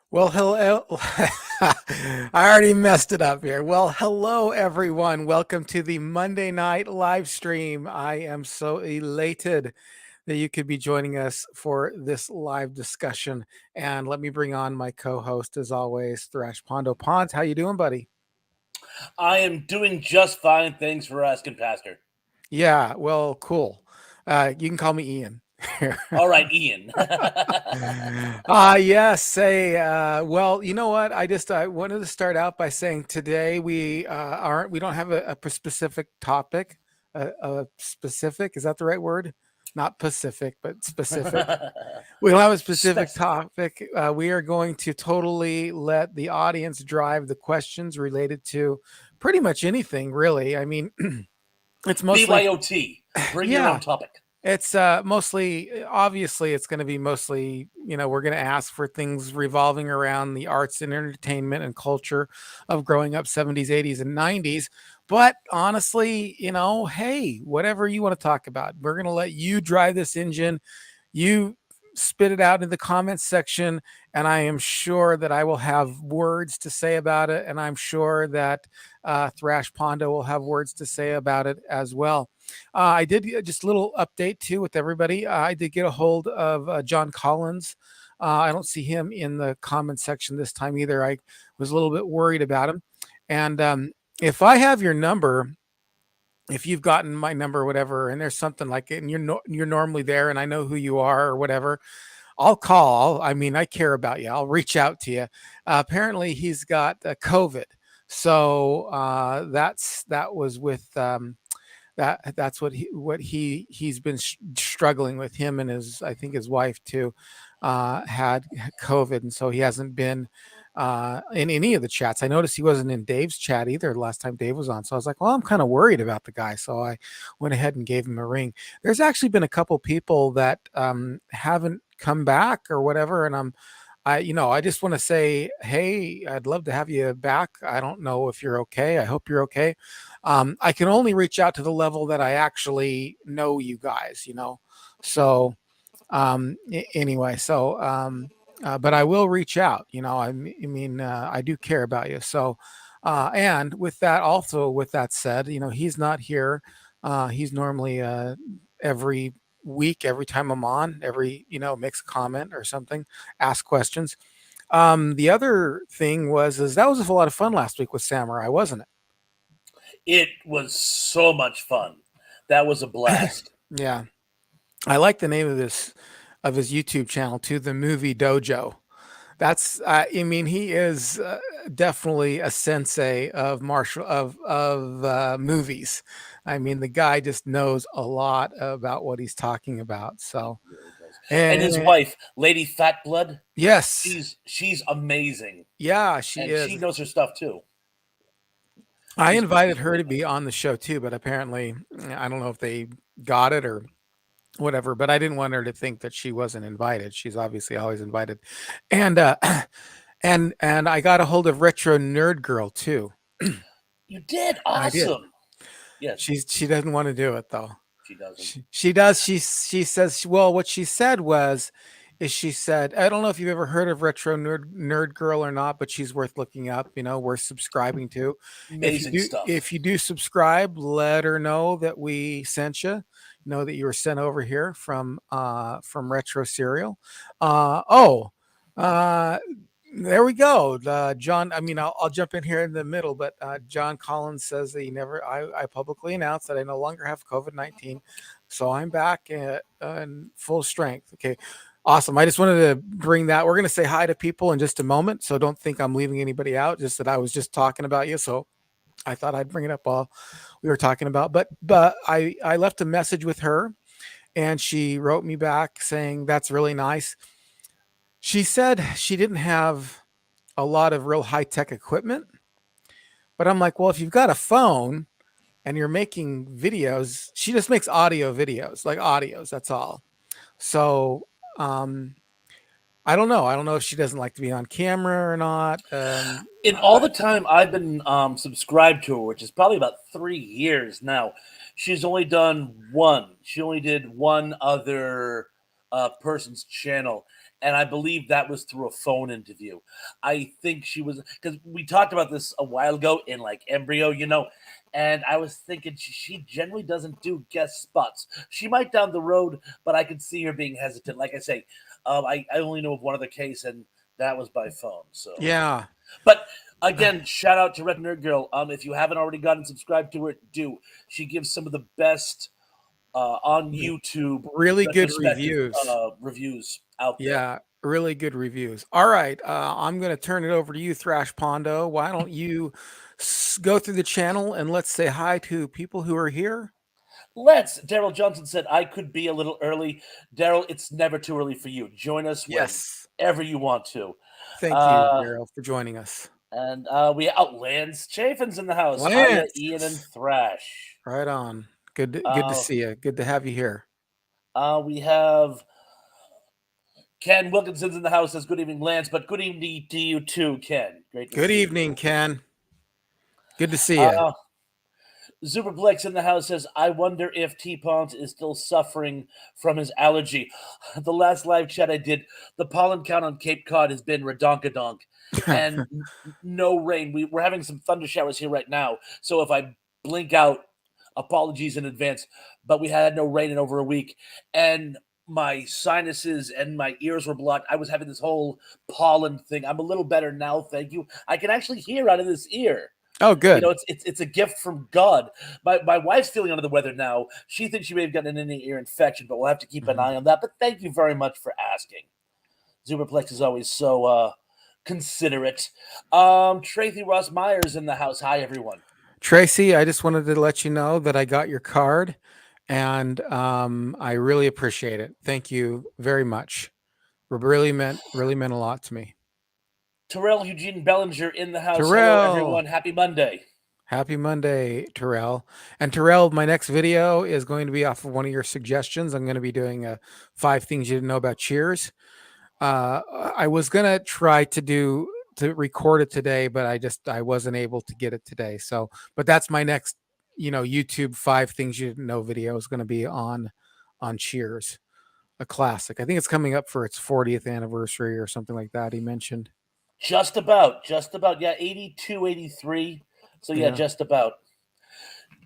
Well, hello. I already messed it up here. Well, hello, everyone. Welcome to the Monday night live stream. I am so elated that you could be joining us for this live discussion. And let me bring on my co-host, as always, Thrash Pondo Pons. How you doing, buddy? I am doing just fine. Thanks for asking, Pastor. Yeah, well, cool. You can call me Ian. All right, Ian. Yes. Say, well, you know what? I wanted to start out by saying today we don't have a specific topic. A specific, is that the right word? Not Pacific, but specific. We don't have a specific Specific. topic. We are going to totally let the audience drive the questions related to pretty much anything, really. I mean, it's mostly, BYOT. Bring your yeah, own topic. it's mostly, obviously, it's going to be mostly, we're going to ask for things revolving around the arts and entertainment and culture of growing up 70s, 80s, and 90s. But honestly, hey, whatever you want to talk about, we're going to let you drive this engine. You spit it out in the comments section, and I am sure that I will have words to say about it. And I'm sure that Thrash Pondo will have words to say about it as well. I did just a little update too with everybody. I did get a hold of John Collins. I don't see him in the comment section this time either. I was a little bit worried about him. And if I have your number, if you've gotten my number or whatever, and there's something like it, and you're normally there, and I know who you are or whatever, I'll call. I mean, I care about you. I'll reach out to you. Apparently, he's got COVID, so that was with that's what he's been struggling with. Him and his, I think his wife too, had COVID, and so he hasn't been in any of the chats. I noticed he wasn't in Dave's chat either last time Dave was on. So I was like, well, I'm kind of worried about the guy. So I went ahead and gave him a ring. There's actually been a couple people that haven't come back or whatever, and I just want to say, hey, I'd love to have you back. I don't know if you're okay. I hope you're okay. I can only reach out to the level that I actually know you guys. So anyway, but I will reach out. I do care about you. So, and with that, also with that said, he's not here. He's normally every week, every time I'm on, makes a comment or something, ask questions. The other thing is that was a lot of fun last week with Samurai, wasn't It was so much fun. That was a it? blast. Yeah, I like the name of his YouTube channel too, the Movie Dojo. He is definitely a sensei of movies. I mean, the guy just knows a lot about what he's talking about. So, He really does. And his and wife, Lady Fat Blood, yes, she's amazing. yeah, she And she is. knows her stuff too. I invited She's her really to be nice. on the show too, but apparently, I don't know if they got it or whatever. But I didn't want her to think that she wasn't invited. She's obviously always invited, and and I got a hold of Retro Nerd Girl too. You did I did. awesome. Yes, She doesn't want to do it though. she doesn't. She does. She says. Well, what she said is she said, I don't know if you've ever heard of Retro Nerd Girl or not, but she's worth looking up. Worth subscribing to. Amazing stuff. If you do subscribe, let her know that we sent you. Know that you were sent over here from Retro Serial. Oh, uh, there we go. John, I mean, I'll jump in here in the middle, but John Collins says that I publicly announced that I no longer have COVID-19. So I'm back in full strength. Okay. Awesome. I just wanted to bring that. We're going to say hi to people in just a moment. So don't think I'm leaving anybody out, just that I was just talking about you. So I thought I'd bring it up while we were talking about, but I left a message with her and she wrote me back saying, that's really nice. She said she didn't have a lot of real high tech equipment. But I'm like, well, if you've got a phone and you're making videos, she just makes audio videos, like audios. That's all. So um, I don't know. I don't know if she doesn't like to be on camera or not. In all the time I've been subscribed to her, which is probably about 3 years now, she's only done one. She only did one other person's channel, and I believe that was through a phone interview. I think she was, because we talked about this a while ago in like Embryo, and I was thinking she generally doesn't do guest spots. She might down the road, but I could see her being hesitant. Like I say, I only know of one other case, and that was by phone. So, Yeah. but again, shout out to Red Nerd Girl. If you haven't already gotten subscribed to her, do. She gives some of the best on YouTube Really good retrospective reviews. reviews out there. Yeah, really good reviews. All right, I'm going to turn it over to you, Thrash Pondo. Why don't you go through the channel and let's say hi to people who are here? Let's. Daryl Johnson said, I could be a little early. Daryl, it's never too early for you. Join us Yes. whenever you want to. Thank you, Uh, Daryl, for joining us. and we Lance Chafin's in the house. Hiya, Ian and Lance, Thrash. right on. Good to Uh, see you. Good to have you here. we have Ken Wilkinson's in the house. Says, good evening, Lance, but good evening to you too, Ken. Great to Good see evening, you. Ken. Good to see you. Uh, Superplex in the house says, I wonder if T-Pons is still suffering from his allergy. The last live chat I did, the pollen count on Cape Cod has been redonkadonk and no rain. We're having some thunder showers here right now. So if I blink out, apologies in advance, but we had no rain in over a week. And my sinuses and my ears were blocked. I was having this whole pollen thing. I'm a little better now, thank you. I can actually hear out of this ear. Oh, good. It's a gift from God. My wife's feeling under the weather now. She thinks she may have gotten an ear infection, but we'll have to keep an Mhm. eye on that. But thank you very much for asking. Superplex is always so considerate. Tracy Ross Myers in the house. Hi, everyone. Tracy, I just wanted to let you know that I got your card and I really appreciate it. Thank you very much. It really meant a lot to me. Terrell Eugene Bellinger in the house. Hello, Terrell, everyone. Happy Monday. happy Monday, Terrell. And Terrell, my next video is going to be off of one of your suggestions. I'm going to be doing 5 things you didn't know about Cheers. I was gonna try to record it today, but I wasn't able to get it today. So, but that's my next, YouTube 5 things you didn't know video is going to be on Cheers, a classic. I think it's coming up for its 40th anniversary or something like that. He mentioned. Just about. Just about. Yeah, 82, 83. So, yeah, Yeah. just about.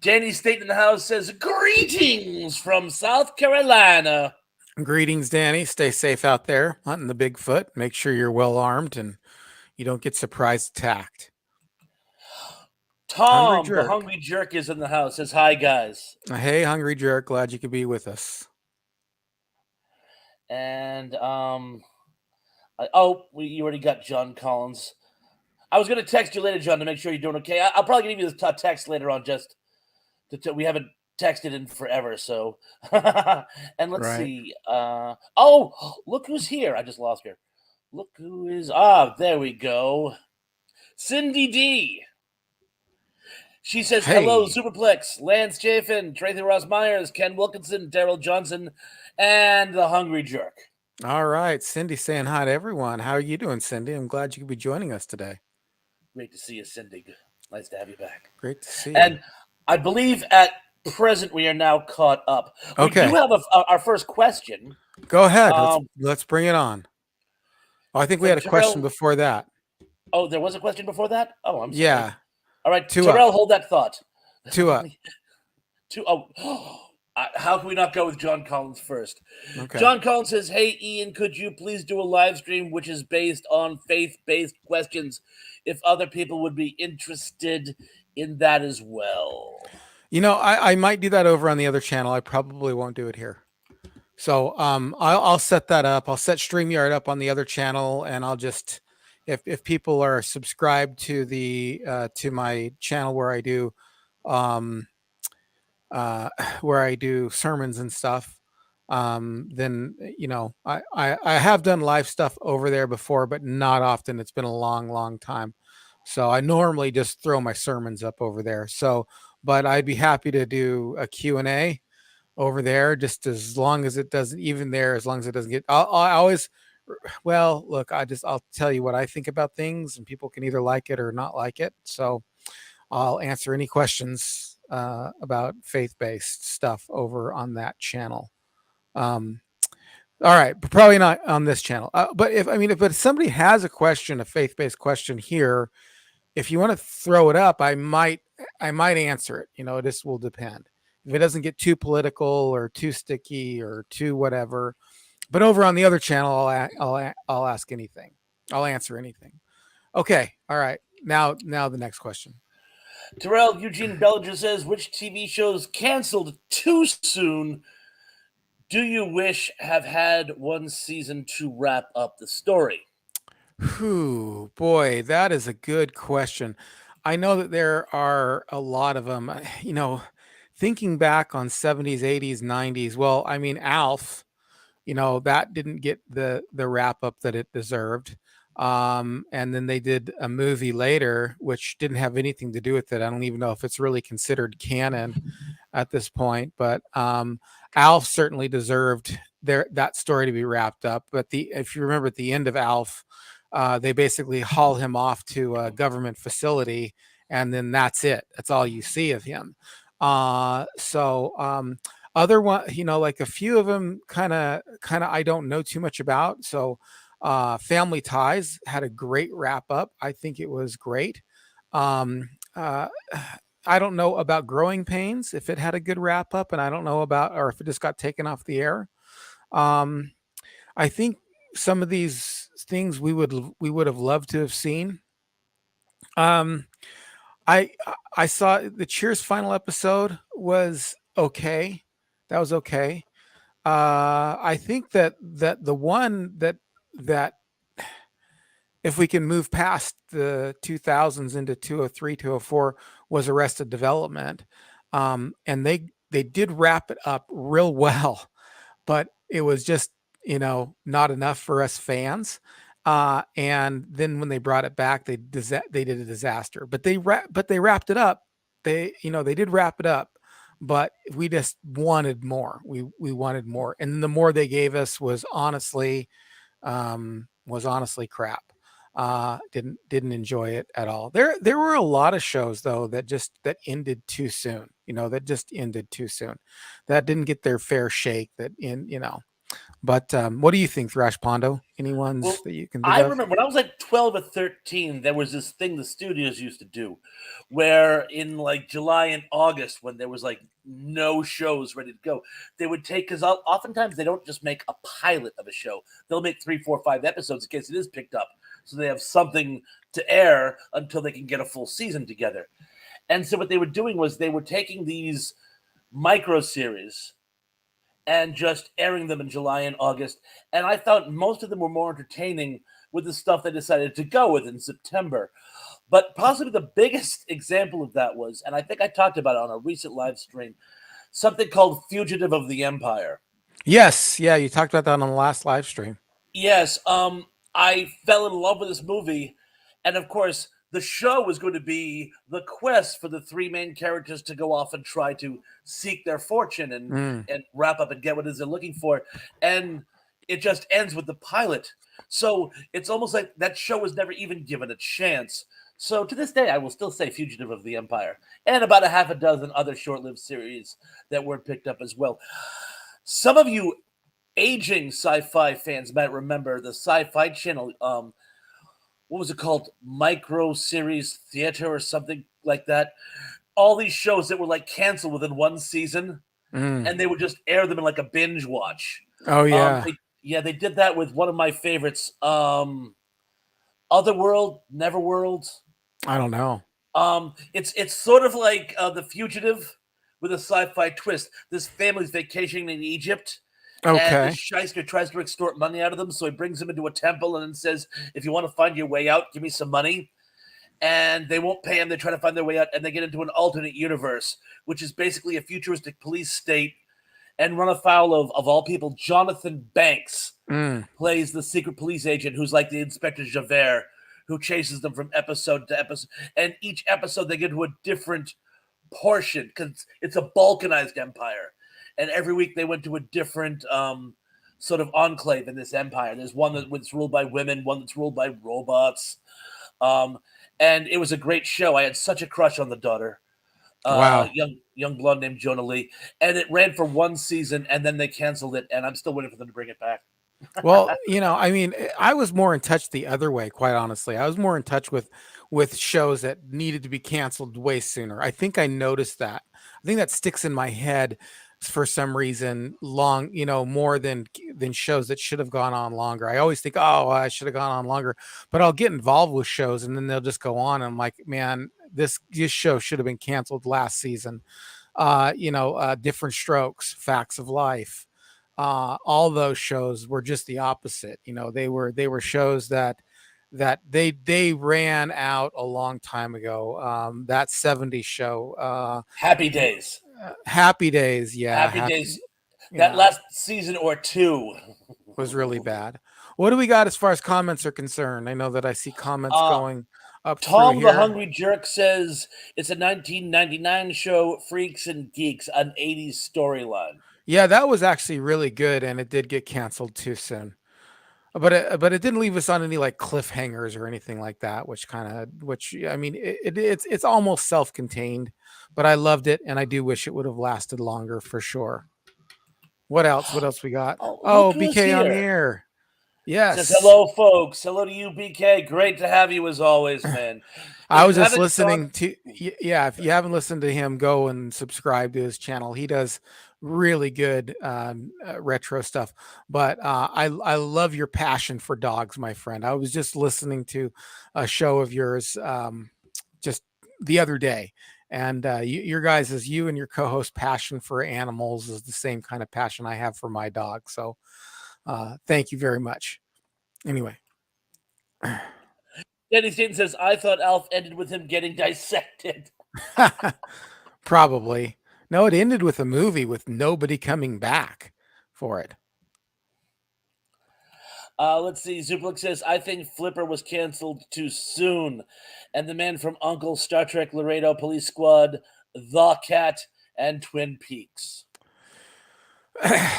Danny State in the house says, greetings from South Carolina. Greetings, Danny. Stay safe out there hunting the Bigfoot. Make sure you're well armed and you don't get surprise attacked. Hungry Tom, the Jerk. hungry jerk, is in the house. Says, hi, guys. Hey, Hungry Jerk. Glad you could be with us. And, you already got John Collins. I was going to text you later, John, to make sure you're doing okay. I'll probably give you the text later on just we haven't texted in forever, so. And let's Right. see. Look who's here. I just lost her. Look who is. There we go. Cindy D. She says, hello, Hey. Superplex, Lance Chafin, Tracy Ross Myers, Ken Wilkinson, Daryl Johnson, and the Hungry Jerk. All right, Cindy saying hi to everyone. How are you doing, Cindy? I'm glad you could be joining us today. Great to see you, Cindy. Nice to have you back. Great to see you. And I believe at present we are now caught up. We do Okay, have our first question go ahead. Let's um, let's bring it on. Oh, I think we from had a question Terrell. before that. Oh, there was a question before that? Oh, I'm sorry. Yeah, All right, two up, Terrell, hold that thought. two up. How can we not go with John Collins first? Okay. John Collins says, hey, Ian, could you please do a live stream which is based on faith-based questions if other people would be interested in that as well? I might do that over on the other channel. I probably won't do it here. So I'll set that up. I'll set StreamYard up on the other channel, and I'll just if people are subscribed to the to my channel um where I do sermons and stuff, then I have done live stuff over there before, but not often. It's been a long time. So I normally just throw my sermons up over there. So, but I'd be happy to do a Q&A over there, just as long as it doesn't, even there, as long as it doesn't get, I always, well, look, I'll tell you what I think about things and people can either like it or not like it. So I'll answer any questions about faith-based stuff over on that channel. Um, All right, but probably not on this channel. But if somebody has a question, a faith-based question here, if you want to throw it up, I might answer it. This will depend. If it doesn't get too political or too sticky or too whatever. But over on the other channel, I'll ask anything. I'll answer anything. Okay. All right. Now the next question. Terrell Eugene Bellinger says, which TV shows canceled too soon do you wish have had one season to wrap up the story? Whew, boy, that is a good question. I know that there are a lot of them. Thinking back on 70s, 80s, 90s, well, Alf, that didn't get the wrap up that it deserved. And then they did a movie later, which didn't have anything to do with it. I don't even know if it's really considered canon at this point, but Alf certainly deserved that story to be wrapped up. But if you remember at the end of Alf, they basically haul him off to a government facility, and then that's it. That's all you see of him. So other one, like a few of them, kind of, I don't know too much about. So Family Ties had a great wrap up. I think it was great. Um, uh, I don't know about Growing Pains if it had a good wrap up, and I don't know about or if it just got taken off the air. Um, I think some of these things we would have loved to have seen. Um, I I saw the Cheers final episode was okay. That was okay. I think that the one that if we can move past the 2000s into 203, 204 was Arrested Development. And they did wrap it up real well, but it was just, not enough for us fans. And then when they brought it back, they did a disaster. But they wrapped it up. They did wrap it up, but we just wanted more. We wanted more, and the more they gave us was honestly crap. Didn't enjoy it at all. There were a lot of shows though that ended too soon. That just ended too soon. That didn't get their fair shake. But what do you think, Thrash Pondo? Any ones Well, that you can think I of? remember when I was like 12 or 13, there was this thing the studios used to do where in like July and August, when there was like no shows ready to go, they would take, because oftentimes they don't just make a pilot of a show, they'll make 3, 4, 5 episodes in case it is picked up. So they have something to air until they can get a full season together. And so what they were doing was they were taking these micro series and just airing them in July and August. And I thought most of them were more entertaining with the stuff they decided to go with in September. But possibly the biggest example of that was, and I think I talked about it on a recent live stream, something called Fugitive of the Empire. Yes, yeah, you talked about that on the last live stream. Yes, I fell in love with this movie, and of course, the show was going to be the quest for the three main characters to go off and try to seek their fortune and Mm. wrap up and get what it is they're looking for, and it just ends with the pilot. So it's almost like that show was never even given a chance. So to this day, I will still say Fugitive of the Empire, and about a half a dozen other short-lived series that weren't picked up as well. Some of you aging sci-fi fans might remember the Sci-Fi Channel. What was it called? Micro Series Theater or something like that. All these shows that were like canceled within one season, Mm. and they would just air them in like a binge watch. Oh yeah. They did that with one of my favorites, Otherworld, Neverworld. I don't know. It's sort of like The Fugitive with a sci-fi twist. This family's vacationing in Egypt, and the Okay. shyster tries to extort money out of them. So he brings them into a temple and then says, "If you want to find your way out, give me some money." And they won't pay him. They try to find their way out, and they get into an alternate universe, which is basically a futuristic police state, and run afoul of all people. Jonathan Banks Mm. plays the secret police agent who's like the Inspector Javert, who chases them from episode to episode. And each episode they get to a different portion because it's a balkanized empire. And every week they went to a different sort of enclave in this empire. There's one that's ruled by women, one that's ruled by robots. Um, and it was a great show. I had such a crush on the daughter. Wow. Young blonde named Jonah Lee, and it ran for one season, and then they canceled it, and I'm still waiting for them to bring it back. Well, I mean, I was more in touch the other way, quite honestly. I was more in touch with shows that needed to be canceled way sooner. I think I noticed that. I think that sticks in my head for some reason long, more than shows that should have gone on longer. I always think, "Oh, I should have gone on longer." But I'll get involved with shows and then they'll just go on and I'm like, "Man, this show should have been canceled last season." Different strokes, facts of life, all those shows were just the opposite. They were shows that they ran out a long time ago. That 70s show, Happy Days, Happy Days, yeah, Happy happy, Days, that yeah, last season or two. was really bad. What do we got as far as comments are concerned? I know that I see comments uh, going up through Tom the here. Hungry Jerk says it's a 1999 show, Freaks and Geeks, an 80s storyline. Yeah, that was actually really good, and it did get canceled too soon. But it didn't leave us on any like cliffhangers or anything like that, which I mean, it's almost self-contained, but I loved it, and I do wish it would have lasted longer for sure. What else? What else we got? Oh, look Oh, who's BK on the here. air. Says Yes. hello, folks. Hello to you, BK. Great to have you as always, man. I If you was just haven't gone, listening to yeah, if you haven't listened to him, go and subscribe to his channel. He does really good retro stuff. But I love your passion for dogs, my friend. I was just listening to a show of yours just the other day. And your guys, as you and your co-host passion for animals is the same kind of passion I have for my dog. So thank you very much. Anyway. Danny Staten says, I thought Alf ended with him getting dissected. Probably. No, it ended with a movie with nobody coming back for it. Let's see. Zuplik says, I think Flipper was canceled too soon. And the man from Uncle, Star Trek, Laredo, Police Squad, The Cat, and Twin Peaks.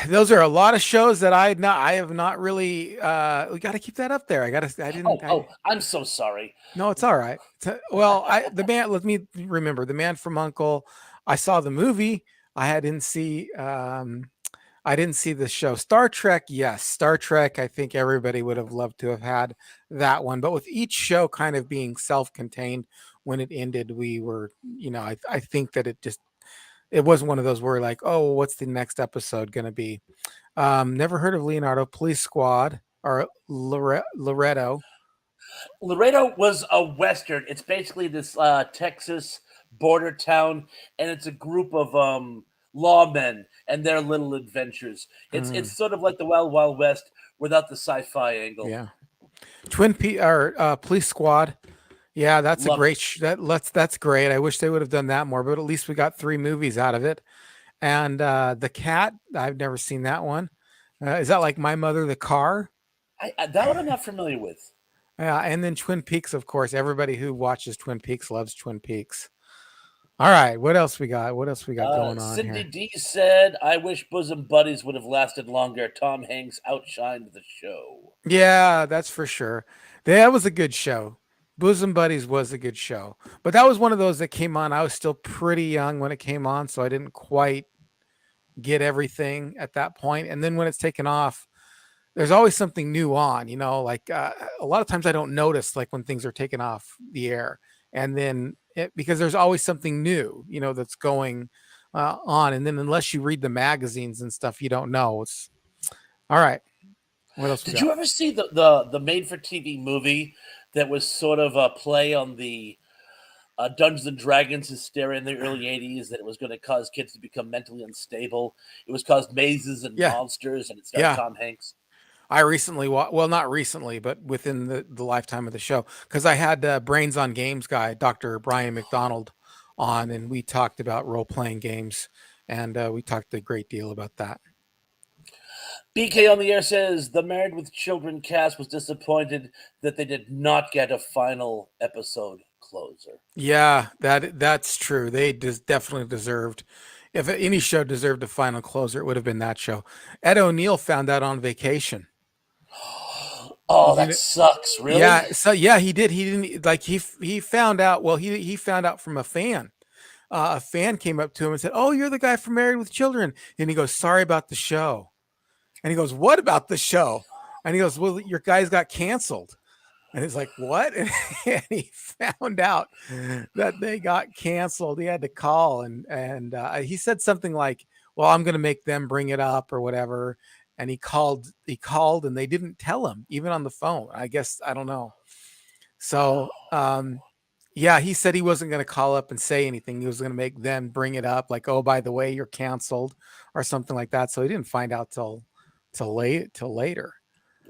Those are a lot of shows that I have not really we got to keep that up there. I'm so sorry. No, it's all right. Well, let me remember the man from Uncle. I saw the movie. I didn't see the show. Star Trek, yes. Star Trek, I think everybody would have loved to have had that one. But with each show kind of being self-contained when it ended, we were, I think that it wasn't one of those where like, oh, what's the next episode going to be? Never heard of Leonardo. Police Squad or Loretto. Laredo was a Western. It's basically this Texas border town, and it's a group of lawmen and their little adventures. It's Mm, sort of like the Wild Wild West without the sci-fi angle. yeah. Twin P or Police Squad. Yeah, that's a Love it. great that's great. I wish they would have done that more, but at least we got 3 movies out of it. And The Cat, I've never seen that one. Is that like My Mother the Car? That one I'm not familiar with. Yeah, and then Twin Peaks, of course. Everybody who watches Twin Peaks loves Twin Peaks. All right, what else we got? What else we got going on Cindy here? D said, "I wish Bosom Buddies would have lasted longer. Tom Hanks outshined the show." Yeah, that's for sure. That was a good show. Bosom Buddies was a good show. But that was one of those that came on. I was still pretty young when it came on, so I didn't quite get everything at that point. And then when it's taken off, there's always something new on, like a lot of times I don't notice like when things are taken off the air. And then because there's always something new, that's going on. And then unless you read the magazines and stuff, you don't know. It's all right. What else we Did you got? ever see the made for TV movie that was sort of a play on the Dungeons and Dragons hysteria in the early '80s that it was going to cause kids to become mentally unstable? It was called Mazes and Yeah. Monsters, and it starred Yeah. Tom Hanks. I recently, well, not recently, but within the lifetime of the show, because I had Brains on Games guy, Dr. Brian McDonald, on, and we talked about role playing games, and we talked a great deal about that. BK on the air says the Married with Children cast was disappointed that they did not get a final episode closer. Yeah, that's true. They definitely deserved. If any show deserved a final closer, it would have been that show. Ed O'Neill found out on vacation. Oh, You that know, sucks. Really? yeah. So yeah, he did. He didn't like he found out. Well, he found out from a fan. a fan came up to him and said, "Oh, you're the guy from Married with Children." And he goes, "Sorry about the show." And he goes, "What about the show?" And he goes, "Well, your guys got canceled." And he's like, "What?" And he found out that they got canceled. He had to call, and he said something like, "Well, I'm going to make them bring it up or whatever." And he called, and they didn't tell him even on the phone. I guess I don't know. So, yeah, he said he wasn't going to call up and say anything. He was going to make them bring it up, like, "Oh, by the way, you're canceled," or something like that. So he didn't find out till later.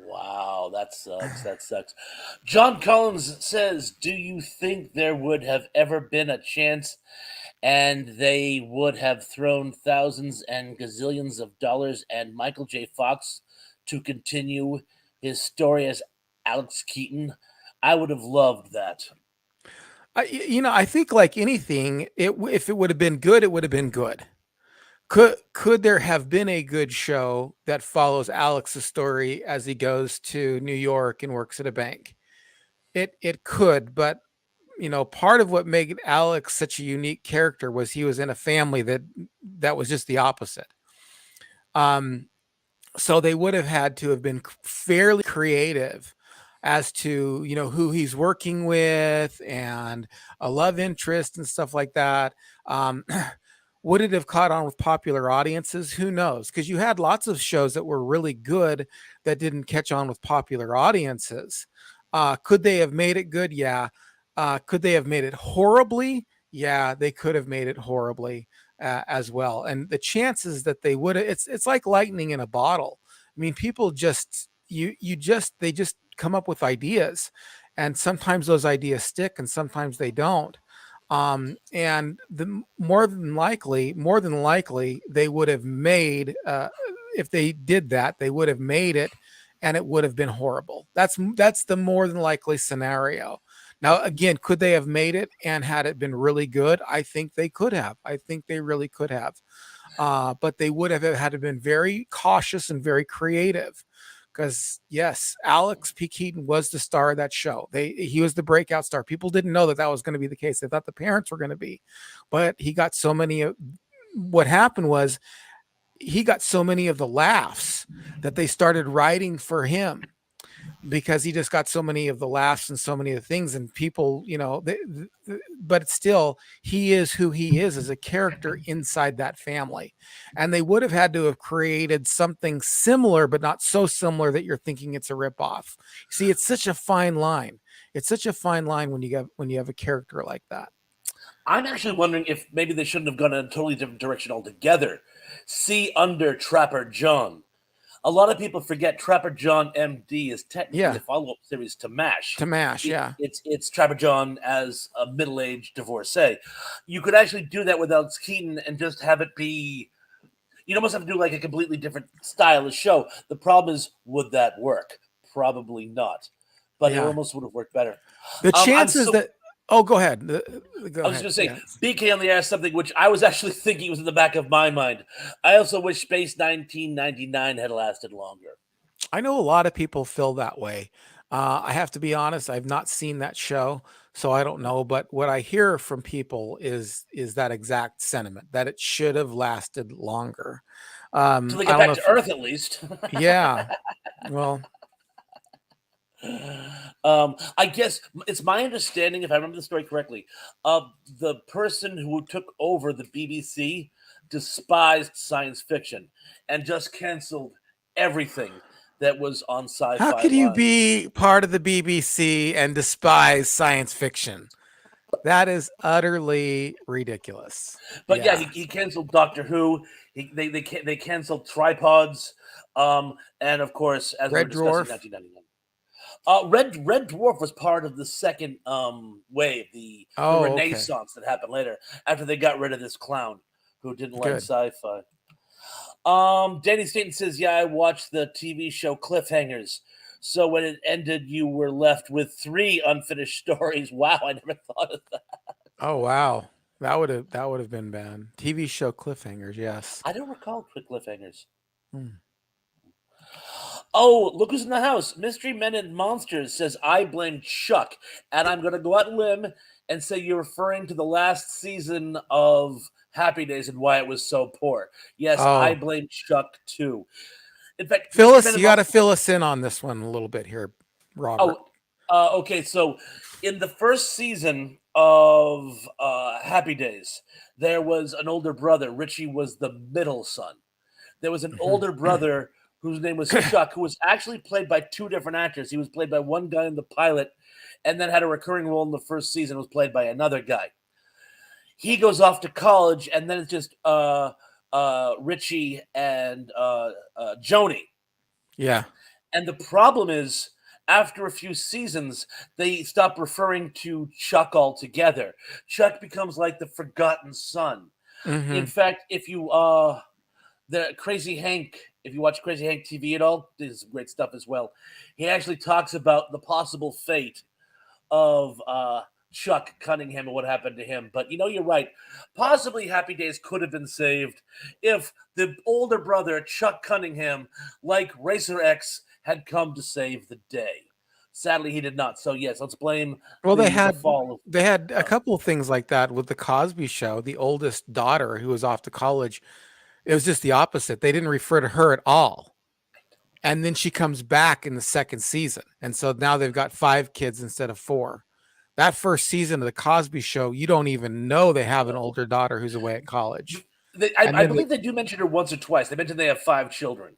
Wow, that sucks. That sucks. John Collins says, "Do you think there would have ever been a chance and they would have thrown thousands and gazillions of dollars and Michael J. Fox to continue his story as Alex Keaton? I would have loved that." I think like anything, if it would have been good, it would have been good. Could there have been a good show that follows Alex's story as he goes to New York and works at a bank? It could, but part of what made Alex such a unique character was he was in a family that was just the opposite. Um, so they would have had to have been fairly creative as to who he's working with and a love interest and stuff like that. um, would it have caught on with popular audiences? Who knows, because you had lots of shows that were really good that didn't catch on with popular audiences. Could they have made it good? Yeah. Could they have made it horribly? Yeah, they could have made it horribly as well. And the chances that they would, it's like lightning in a bottle. I mean, people just they just come up with ideas, and sometimes those ideas stick, and sometimes they don't. And the more than likely, they would have made if they did that, they would have made it, and it would have been horrible. That's the more than likely scenario. Now, again, could they have made it and had it been really good? I think they could have. I think they really could have. But they would have had to been very cautious and very creative. Because yes, Alex P. Keaton was the star of that show. He was the breakout star. People didn't know that that was going to be the case. They thought the parents were going to be, but he got so many. What happened was he got so many of the laughs that they started writing for him, because he just got so many of the laughs and so many of the things, and people, but still, he is who he is as a character inside that family. And they would have had to have created something similar, but not so similar that you're thinking it's a ripoff. See, it's such a fine line. It's such a fine line when you have a character like that. I'm actually wondering if maybe they shouldn't have gone in a totally different direction altogether. See under Trapper John. A lot of people forget Trapper John MD is technically Yeah, a follow-up series to MASH. to mash. Yeah, It's Trapper John as a middle-aged divorcee. You could actually do that with Alex Keaton and just have it be. You'd almost have to do like a completely different style of show. The problem is, would that work? Probably not, but it yeah. almost would have worked better. The I'm chances so that Oh, go ahead. Go I was ahead. just going to say, Yeah. BK only asked something which I was actually thinking was in the back of my mind. I also wish Space 1999 had lasted longer. I know a lot of people feel that way. I have to be honest, I've not seen that show, so I don't know. But what I hear from people is that exact sentiment, that it should have lasted longer. Till they I get don't know back to if, Earth, at least. yeah. Well, I guess it's my understanding, if I remember the story correctly, the person who took over the BBC despised science fiction and just canceled everything that was on how sci-fi could you lines. be part of the BBC and despise science fiction? That is utterly ridiculous. But yeah, Yeah. he canceled Doctor Who. They canceled Tripods, and of course, as we were Red discussing, Dwarf. 1999. Red Dwarf was part of the second wave, the Oh, okay. Renaissance that happened later after they got rid of this clown who didn't like Good. sci-fi. Danny Staten says, "Yeah, I watched the TV show Cliffhangers. So when it ended, you were left with three unfinished stories." Wow, I never thought of that. Oh, wow. That would have been bad. TV show cliffhangers, yes. I don't recall quick Cliffhangers. Hmm. Oh, look who's in the house. Mystery Men and Monsters says, "I blame Chuck, and I'm going to go out on a limb and say you're referring to the last season of Happy Days and why it was so poor. Yes, I Oh, blame Chuck too. In fact, Mystery Phyllis, Men you and got to Monsters. fill us in on this one a little bit here, Robert. Oh, okay. So, in the first season of Happy Days, there was an older brother. Richie was the middle son. There was an Mhm. older brother whose name was Chuck, who was actually played by two different actors. He was played by one guy in the pilot, and then had a recurring role in the first season. Was played by another guy. He goes off to college, and then it's just Richie and Joni. Yeah. And the problem is, after a few seasons, they stop referring to Chuck altogether. Chuck becomes like the forgotten son. In Hmm. fact, if you the Crazy Hank, if you watch Crazy Hank TV at all, this is great stuff as well. He actually talks about the possible fate of Chuck Cunningham and what happened to him. But you're right. Possibly Happy Days could have been saved if the older brother, Chuck Cunningham, like Racer X, had come to save the day. Sadly, he did not. So yes, let's blame Well, the fall of. they had a Uh, couple of things like that with the Cosby Show. The oldest daughter, who was off to college, it was just the opposite. They didn't refer to her at all. And then she comes back in the second season. And so now they've got 5 kids instead of 4. That first season of the Cosby Show, you don't even know they have an no. older daughter who's away at college. And I then believe they do mention her once or twice. They mentioned they have 5 children,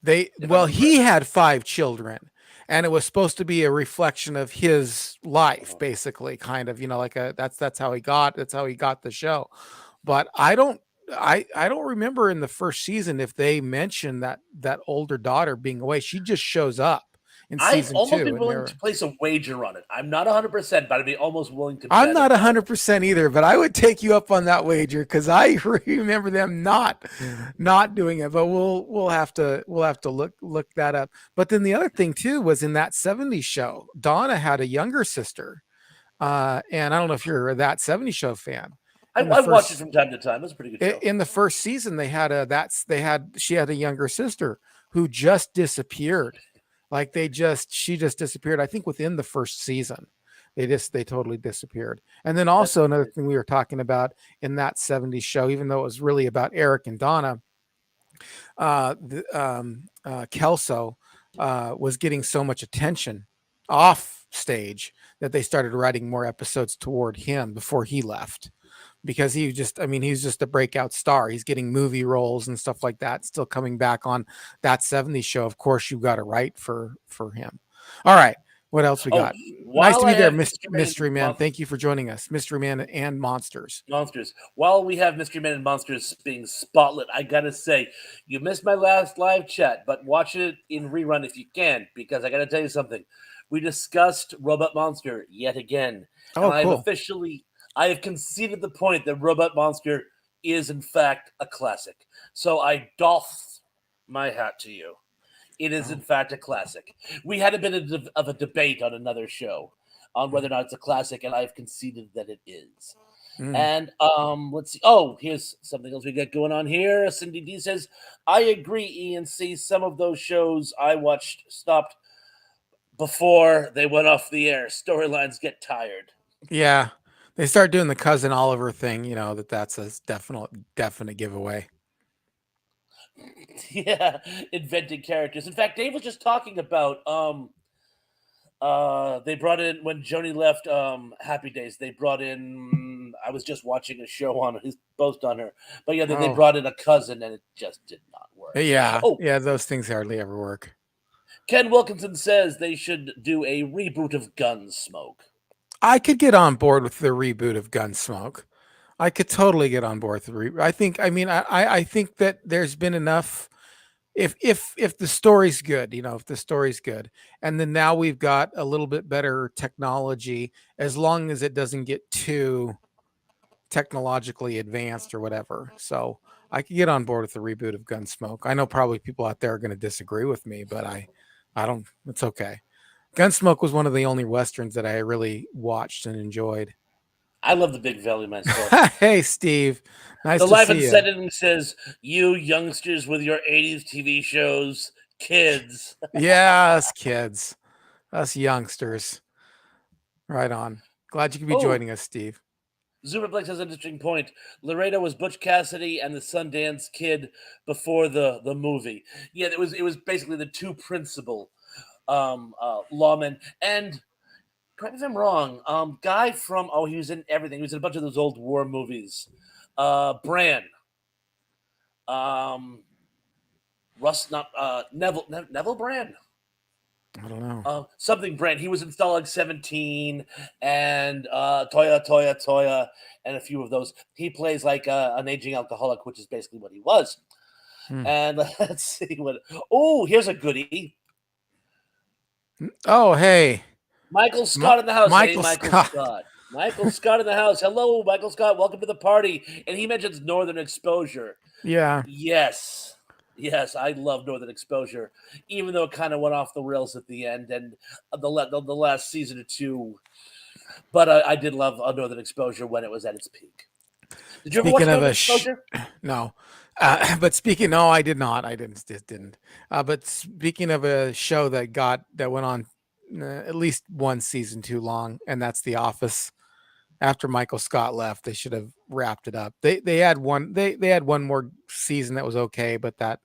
if I well, remember correctly. he had 5 children, and it was supposed to be a reflection of his life, Uh-huh. basically, kind of, like that's how he got the show. But I don't remember in the first season if they mentioned that older daughter being away. She just shows up in I'd season almost be 2, and willing to they're place a wager on it. I'm not 100%, but I'd be almost willing to I'm bet not $1. 100% either, but I would take you up on that wager because I remember them not doing it. But we'll have to look that up. But then the other thing too was in that '70s show, Donna had a younger sister, and I don't know if you're that '70s show fan. In the I watch it first from time to time. It's a pretty good show. in the first season, she had a younger sister who just disappeared. Like she just disappeared. I think within the first season, they totally disappeared. And then That's also pretty another crazy. thing we were talking about in that '70s show, even though it was really about Eric and Donna, Kelso was getting so much attention off stage that they started writing more episodes toward him before he left, because he's just a breakout star. He's getting movie roles and stuff like that, still coming back on that '70s show. Of course, you got to write for him. All right. What else we Oh, got? Nice while to I be there, have Mystery Men and Mystery Man. Thank you for joining us, Mystery Man and Monsters. Monsters, while we have Mystery Men and Monsters being spotlit, I gotta say, you missed my last live chat, but watch it in rerun if you can, because I gotta tell you something. We discussed Robot Monster yet again, and Oh, cool. I have conceded the point that Robot Monster is in fact a classic. So I doff my hat to you. It is, Oh. in fact, a classic. We had a bit of a debate on another show on whether or not it's a classic, and I've conceded that it is. Mm. And let's see. Oh, here's something else we got going on here. Cindy D says, "I agree, Ian C. Some of those shows I watched stopped before they went off the air. Storylines get tired." Yeah, they start doing the cousin Oliver thing. That's a definite giveaway. Yeah, inventing characters. In fact, Dave was just talking about they brought in when Joni left Happy Days. They brought in. I was just watching a show on his post on her, but yeah, they Oh, brought in a cousin, and it just did not work. yeah, Oh, yeah. Those things hardly ever work. Ken Wilkinson says they should do a reboot of Gunsmoke. I could get on board with the reboot of Gunsmoke. I could totally get on board with the I think. I mean, I think that there's been enough. If the story's good, if the story's good, and then now we've got a little bit better technology, as long as it doesn't get too technologically advanced or whatever. So I could get on board with the reboot of Gunsmoke. I know probably people out there are going to disagree with me, but I don't. It's okay. Gunsmoke was one of the only westerns that I really watched and enjoyed. I love the Big Valley myself. Hey, Steve. Nice The to Life see and you. Setting says, "You youngsters with your '80s TV shows, kids." Yeah, us kids, us youngsters. Right on. Glad you could be Oh, joining us, Steve. Superplex has an interesting point. Laredo was Butch Cassidy and the Sundance Kid before the movie. Yeah, it was basically the two principal lawmen. And correct me if I'm wrong. Guy from he was in everything. He was in a bunch of those old war movies. Bran. Um, Russ, not Neville Bran. I don't know. Something Brand. He was in Stalag 17 and Toya, and a few of those. He plays like an aging alcoholic, which is basically what he was. Hmm. And let's see what. Oh, here's a goodie. Oh, hey, Michael Scott in the house. Hey, Michael Michael Scott. Scott. Michael Scott in the house. Hello, Michael Scott. Welcome to the party. And he mentions Northern Exposure. Yeah. Yes. Yes, I love Northern Exposure, even though it kind of went off the rails at the end and the last season or two. But I did love Northern Exposure when it was at its peak. Did you ever Speaking watch of Northern a Exposure? no, but speaking, no, I did not. I didn't. Just didn't. But speaking of a show that went on at least one season too long, and that's The Office. After Michael Scott left, they should have wrapped it up. They had one they had one more season that was okay, but that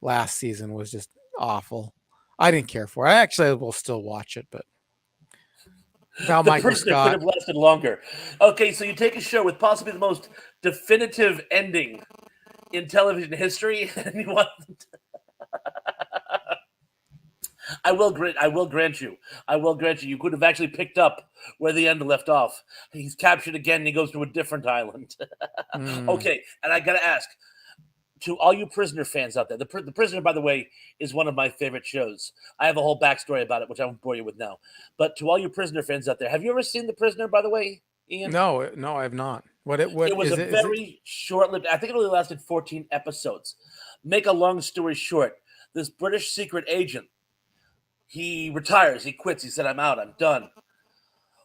last season was just awful. I didn't care for it. I actually will still watch it, but without The Michael Prisoner could Scott, have lasted longer. Okay, so you take a show with possibly the most definitive ending in television history, and you want. I will grant you. I will grant you. You could have actually picked up where the end left off. He's captured again, and he goes to a different island. mm, Okay, and I gotta ask, to all you Prisoner fans out there, the Prisoner, by the way, is one of my favorite shows. I have a whole backstory about it, which I won't bore you with now. But to all you Prisoner fans out there, have you ever seen The Prisoner, by the way, Ian? no, no, I have not. What It was is a it? Is it? very short-lived. I think it only lasted 14 episodes. Make a long story short, this British secret agent, he retires, he quits, he said, "I'm out, I'm done."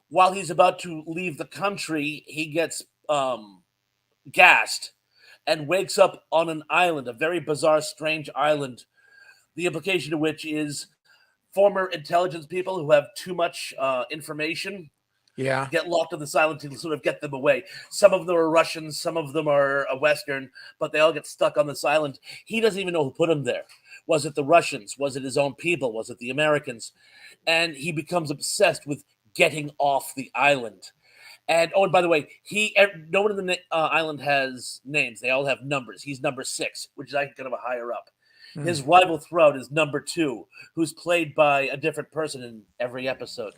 While he's about to leave the country, he gets gassed and wakes up on an island, a very bizarre, strange island. The implication of which is former intelligence people who have too much information Yeah, get locked on this island to sort of get them away. Some of them are Russians, some of them are Western, but they all get stuck on this island. He doesn't even know who put him there. Was it the Russians? Was it his own people? Was it the Americans? And he becomes obsessed with getting off the island. And oh, and by the way, no one in the island has names. They all have numbers. He's number 6, which is actually kind of a higher up. mm. His rival throughout is number 2, who's played by a different person in every episode.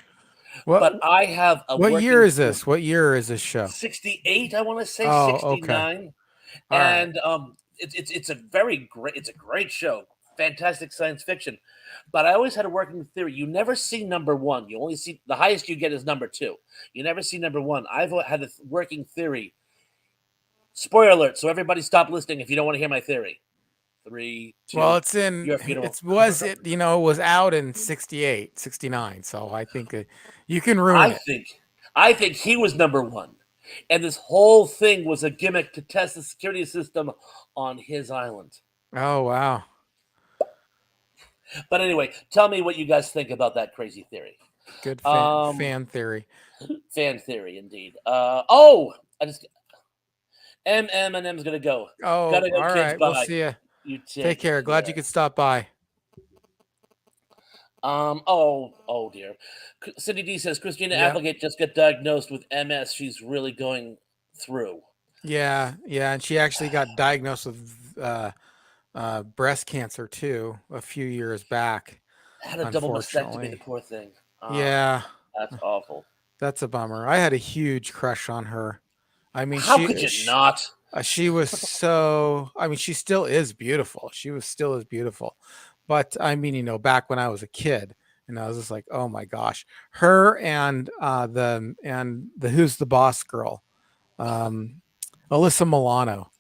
What But I have a what year working is this? What year is this show? 68, I want to say Oh, okay, 69. all right. And it's a very great, it's a great show, fantastic science fiction. But I always had a working theory: you never see number 1. You only see the highest you get is number 2. You never see number 1. I've had a working theory. Spoiler alert! So everybody, stop listening if you don't want to hear my theory. Three, Well, two, your funeral. it was out in 68, 69. So I think you can ruin I it. think I think he was number 1. And this whole thing was a gimmick to test the security system on his island. Oh, wow. But anyway, tell me what you guys think about that crazy theory. Good Um, fan theory. fan theory indeed. I just M's gonna go. Oh, Gotta go, all kids. right. We'll Bye. see you. You Take take care. Glad you care. could stop by. Oh dear. Cindy D says Christina Yeah. Applegate just got diagnosed with MS. She's really going through. Yeah, yeah, and she actually got diagnosed with breast cancer too a few years back, Had a double mastectomy, the unfortunately. poor thing. Yeah, That's awful. that's a bummer. I had a huge crush on her. I mean, How could you not? she was so. I mean, she still is beautiful. She was still is beautiful, but I mean, back when I was a kid, and I was just like, oh my gosh, her and the Who's the Boss girl, um, Alyssa Milano.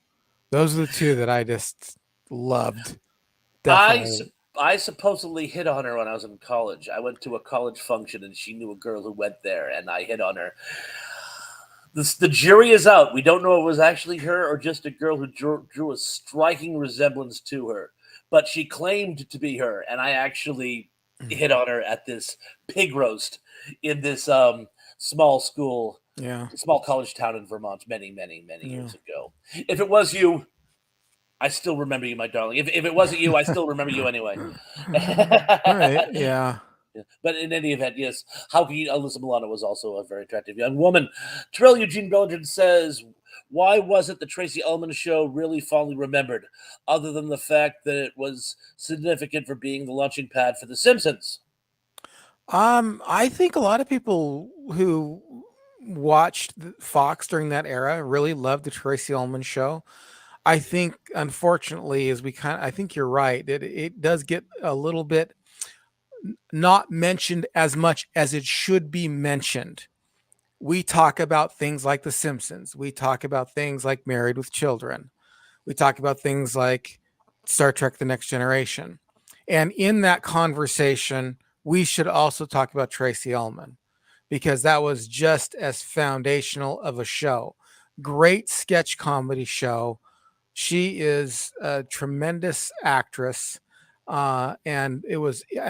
Those are the two that I just loved. I Definitely. I supposedly hit on her when I was in college. I went to a college function and she knew a girl who went there, and I hit on her. The jury is out. We don't know if it was actually her or just a girl who drew a striking resemblance to her, but she claimed to be her, and I actually hit on her at this pig roast in this small school, Yeah. small college town in Vermont many, many, many Yeah. years ago. If it was you, I still remember you, my darling. If it wasn't you, I still remember you anyway. Right. Yeah. But in any event, yes. How can you? Alyssa Milano was also a very attractive young woman. Terrell Eugene Bellinger says, "Why wasn't the Tracy Ullman show really fondly remembered, other than the fact that it was significant for being the launching pad for The Simpsons?" I think a lot of people who watched Fox during that era really loved the Tracy Ullman show. I think, unfortunately, as I think you're right, that it does get a little bit not mentioned as much as it should be mentioned. We talk about things like The Simpsons. We talk about things like Married with Children. We talk about things like Star Trek The Next Generation. And in that conversation, we should also talk about Tracy Ullman because that was just as foundational of a show. Great sketch comedy show. She is a tremendous actress. And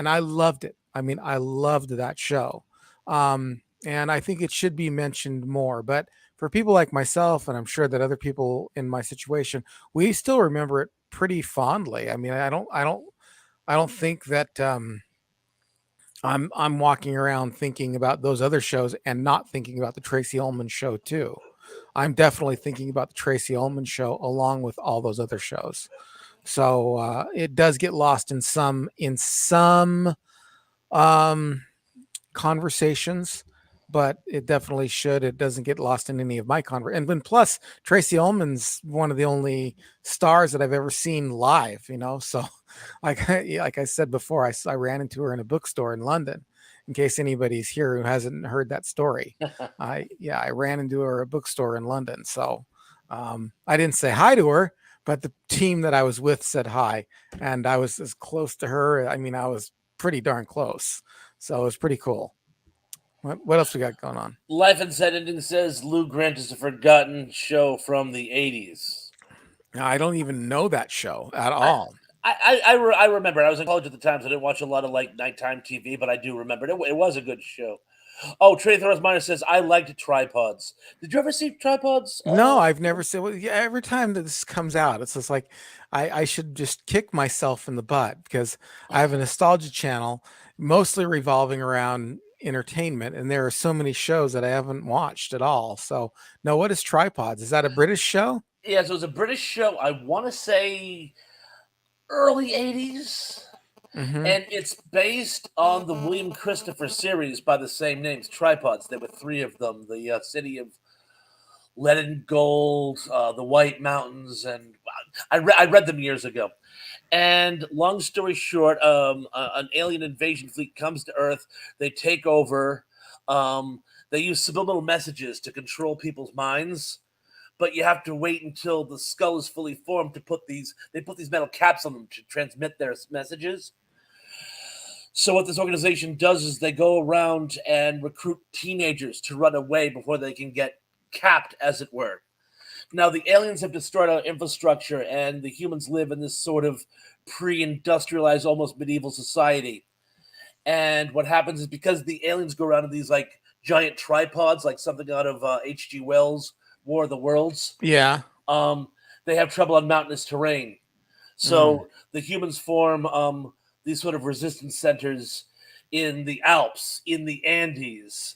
I loved it. I mean, I loved that show. And I think it should be mentioned more. But for people like myself, and I'm sure that other people in my situation, we still remember it pretty fondly. I mean, I don't think that I'm walking around thinking about those other shows and not thinking about the Tracy Ullman show too. I'm definitely thinking about the Tracy Ullman show along with all those other shows. So it does get lost in some um, conversations, but it definitely should. It doesn't get lost in any of my conversations. And then plus, Tracy Ullman's one of the only stars that I've ever seen live. So like I said before, I ran into her in a bookstore in London. In case anybody's here who hasn't heard that story, I ran into her at a bookstore in London. So I didn't say hi to her, but the team that I was with said hi, and I was as close to her. I mean, I was pretty darn close. So it was pretty cool. What else we got going on? Life and Set Ending says Lou Grant is a forgotten show from the 80s. I don't even know that show at I, all. I remember. I was in college at the time, so I didn't watch a lot of like nighttime TV, but I do remember it. It was a good show. Oh, Trey Thor's Minor says I liked tripods. Did you ever see tripods? No, I've never seen. Well, yeah, every time that this comes out, it's just like I should just kick myself in the butt because I have a nostalgia channel, mostly revolving around entertainment, and there are so many shows that I haven't watched at all. So, no, what is Tripods? Is that a British show? Yeah, so it was a British show. I want to say early 80s. Mm-hmm. And it's based on the William Christopher series by the same names, Tripods. There were three of them: the City of Lead and Gold, the White Mountains, and I read them years ago. And long story short, an alien invasion fleet comes to Earth. They take over. They use subliminal messages to control people's minds, but you have to wait until the skull is fully formed to put these. They put these metal caps on them to transmit their messages. So what this organization does is they go around and recruit teenagers to run away before they can get capped, as it were. Now the aliens have destroyed our infrastructure, and the humans live in this sort of pre-industrialized, almost medieval society. And what happens is because the aliens go around in these like giant tripods, like something out of H.G. Wells' War of the Worlds, Yeah. um, they have trouble on mountainous terrain. Mm. So the humans form these sort of resistance centers in the Alps, in the Andes,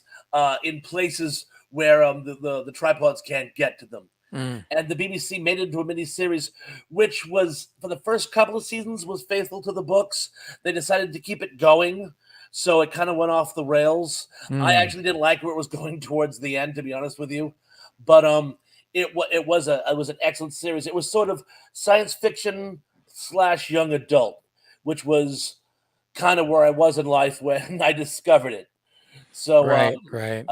in places where the tripods can't get to them. Mm. And the BBC made it into a mini series, which was for the first couple of seasons was faithful to the books. They decided to keep it going, so it kind of went off the rails. I Mm. actually didn't like where it was going towards the end, to be honest with you, but it was an excellent series. It was sort of science fiction slash young adult, which was kind of where I was in life when I discovered it. So Right. Right.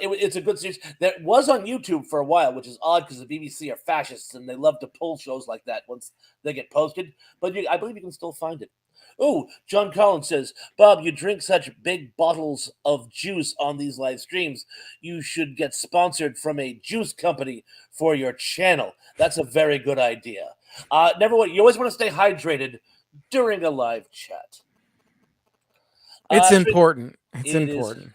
it's a good series that was on YouTube for a while, which is odd because the BBC are fascists and they love to pull shows like that once they get posted. But I believe you can still find it. Oh, John Collins says, Bob, you drink such big bottles of juice on these live streams. You should get sponsored from a juice company for your channel. That's a very good idea. You always want to stay hydrated during a live chat. It's Trey, important. It's it is important.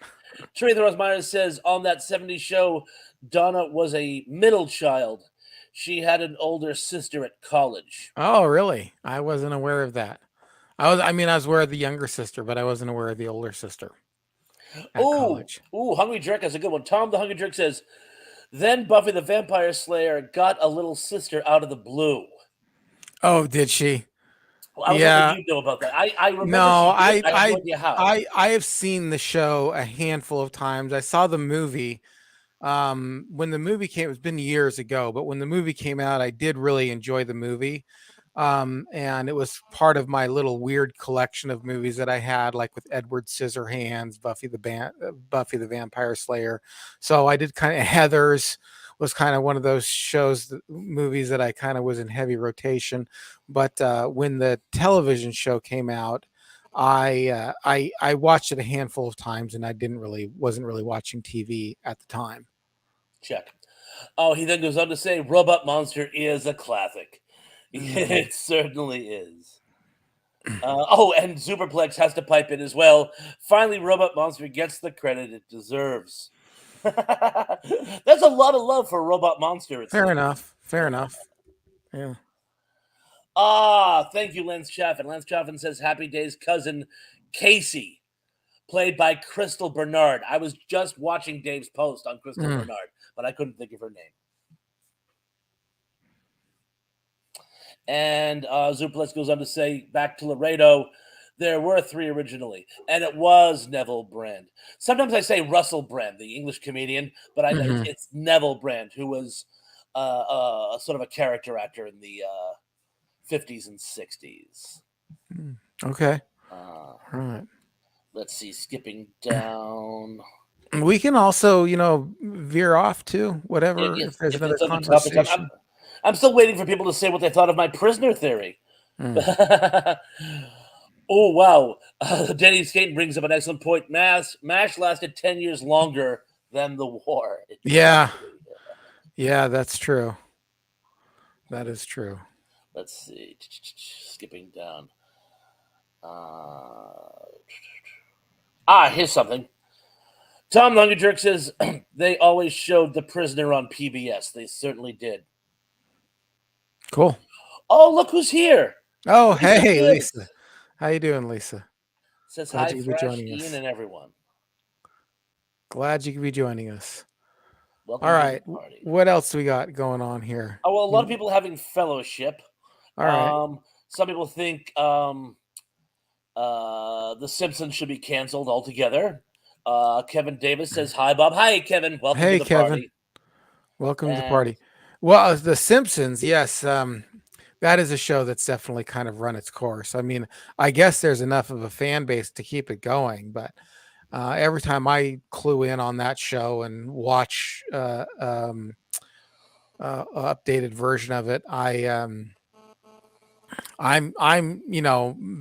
Teresa Rosmeyer says on that 70s show, Donna was a middle child. She had an older sister at college. Oh, really? I wasn't aware of that. I mean, I was aware of the younger sister, but I wasn't aware of the older sister at Ooh, college. Hungry Jerk has a good one. Tom the Hungry Jerk says, then Buffy the Vampire Slayer got a little sister out of the blue. Oh, did she? Well, I was hoping Yeah. you'd know about that. I remember No, she did. I have no idea how. I have seen the show a handful of times. I saw the movie. When the movie came, it's been years ago, but when the movie came out, I did really enjoy the movie. And it was part of my little weird collection of movies that I had, like with Edward Scissorhands, Buffy the Vampire Slayer. So I did kind of Heather's was kind of one of those movies that I kind of was in heavy rotation. But when the television show came out, I watched it a handful of times, and I didn't really wasn't really watching TV at the time. Check. Oh, he then goes on to say, Robot Monster is a classic. Mm. It certainly is. Oh, and Superplex has to pipe in as well. Finally, Robot Monster gets the credit it deserves. That's a lot of love for Robot Monster, it Fair seems. enough. Fair enough. Yeah. Ah, thank you, Lance Chaffin. Lance Chaffin says, Happy Days cousin Casey, played by Crystal Bernard. I was just watching Dave's post on Crystal Mm. Bernard, but I couldn't think of her name. And Zuplex goes on to say, back to Laredo, there were 3 originally, and it was Neville Brand. Sometimes I say Russell Brand, the English comedian, but I know Hmm. it's Neville Brand, who was sort of a character actor in the 50s and 60s. Okay. Uh, All right. let's see, skipping down. We can also, veer off to whatever if there's If another it's other topics, conversation. I'm still waiting for people to say what they thought of my prisoner theory. Mm. Oh wow, Denny Skaten brings up an excellent point. Mash lasted 10 years longer than the war. Yeah. Yeah, that's true. That is true. Let's see, skipping down. Here's something. Tom Lungajerk says they always showed The Prisoner on PBS. They certainly did. Cool. Oh, look who's here! Oh, Lisa hey, Gibbs Lisa. How you doing, Lisa? says Glad hi, you could be Thrash, joining Ian, us. and everyone. Glad you could be joining us. All Welcome to the right. party. What else we got going on here? Oh well, a lot of people having fellowship. All right. Some people think The Simpsons should be canceled altogether. Kevin Davis says hi, Bob. Hi, Kevin. Welcome to Hey, the Kevin. party. Welcome to the And party. Well, The Simpsons, yes, that is a show that's definitely kind of run its course. I mean, I guess there's enough of a fan base to keep it going, but every time I clue in on that show and watch a updated version of it, I'm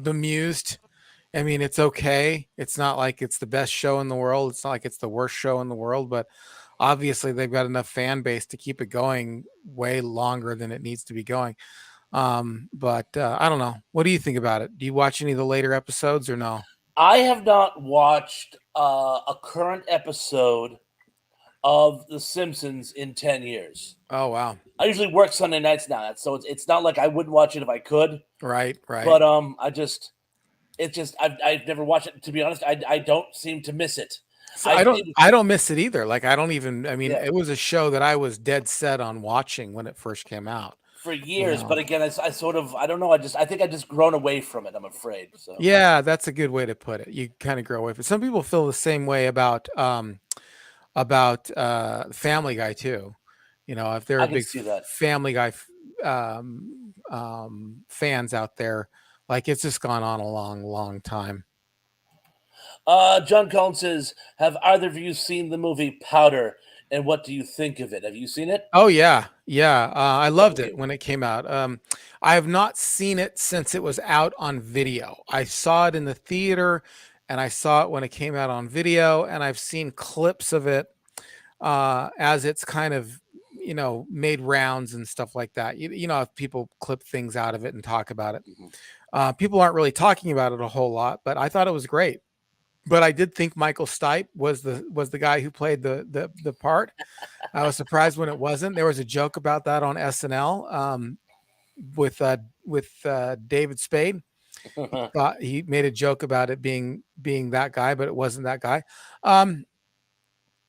bemused. I mean, it's okay. It's not like it's the best show in the world. It's not like it's the worst show in the world, but obviously they've got enough fan base to keep it going way longer than it needs to be going. But I don't know. What do you think about it? Do you watch any of the later episodes or no? I have not watched a current episode of The Simpsons in 10 years. Oh wow. I usually work Sunday nights now, so it's not like I wouldn't watch it if I could. Right, right. But I've never watched it. To be honest, I don't seem to miss it. So I did, I don't miss it either. Like I don't even I mean, yeah, it was a show that I was dead set on watching when it first came out. for You years, but know. again, I sort of I don't know. I think I just grown away from it. I'm afraid. So Yeah, that's a good way to put it. You kind of grow away from it. Some people feel the same way about Family Guy too. If they're I a can big see that. Family Guy fans out there, like it's just gone on a long, long time. John Collins says, "Have either of you seen the movie Powder? And what do you think of it? Have you seen it? Oh yeah, yeah. I Thank loved it you. when it came out. I have not seen it since it was out on video. I saw it in the theater, and I saw it when it came out on video, and I've seen clips of it as it's kind of made rounds and stuff like that. If people clip things out of it and talk about it. Mhm. People aren't really talking about it a whole lot, but I thought it was great. but I did think Michael Stipe was the guy who played the part. I was surprised when it wasn't. There was a joke about that on SNL, with David Spade. He thought he made a joke about it being that guy, but it wasn't that guy. Um,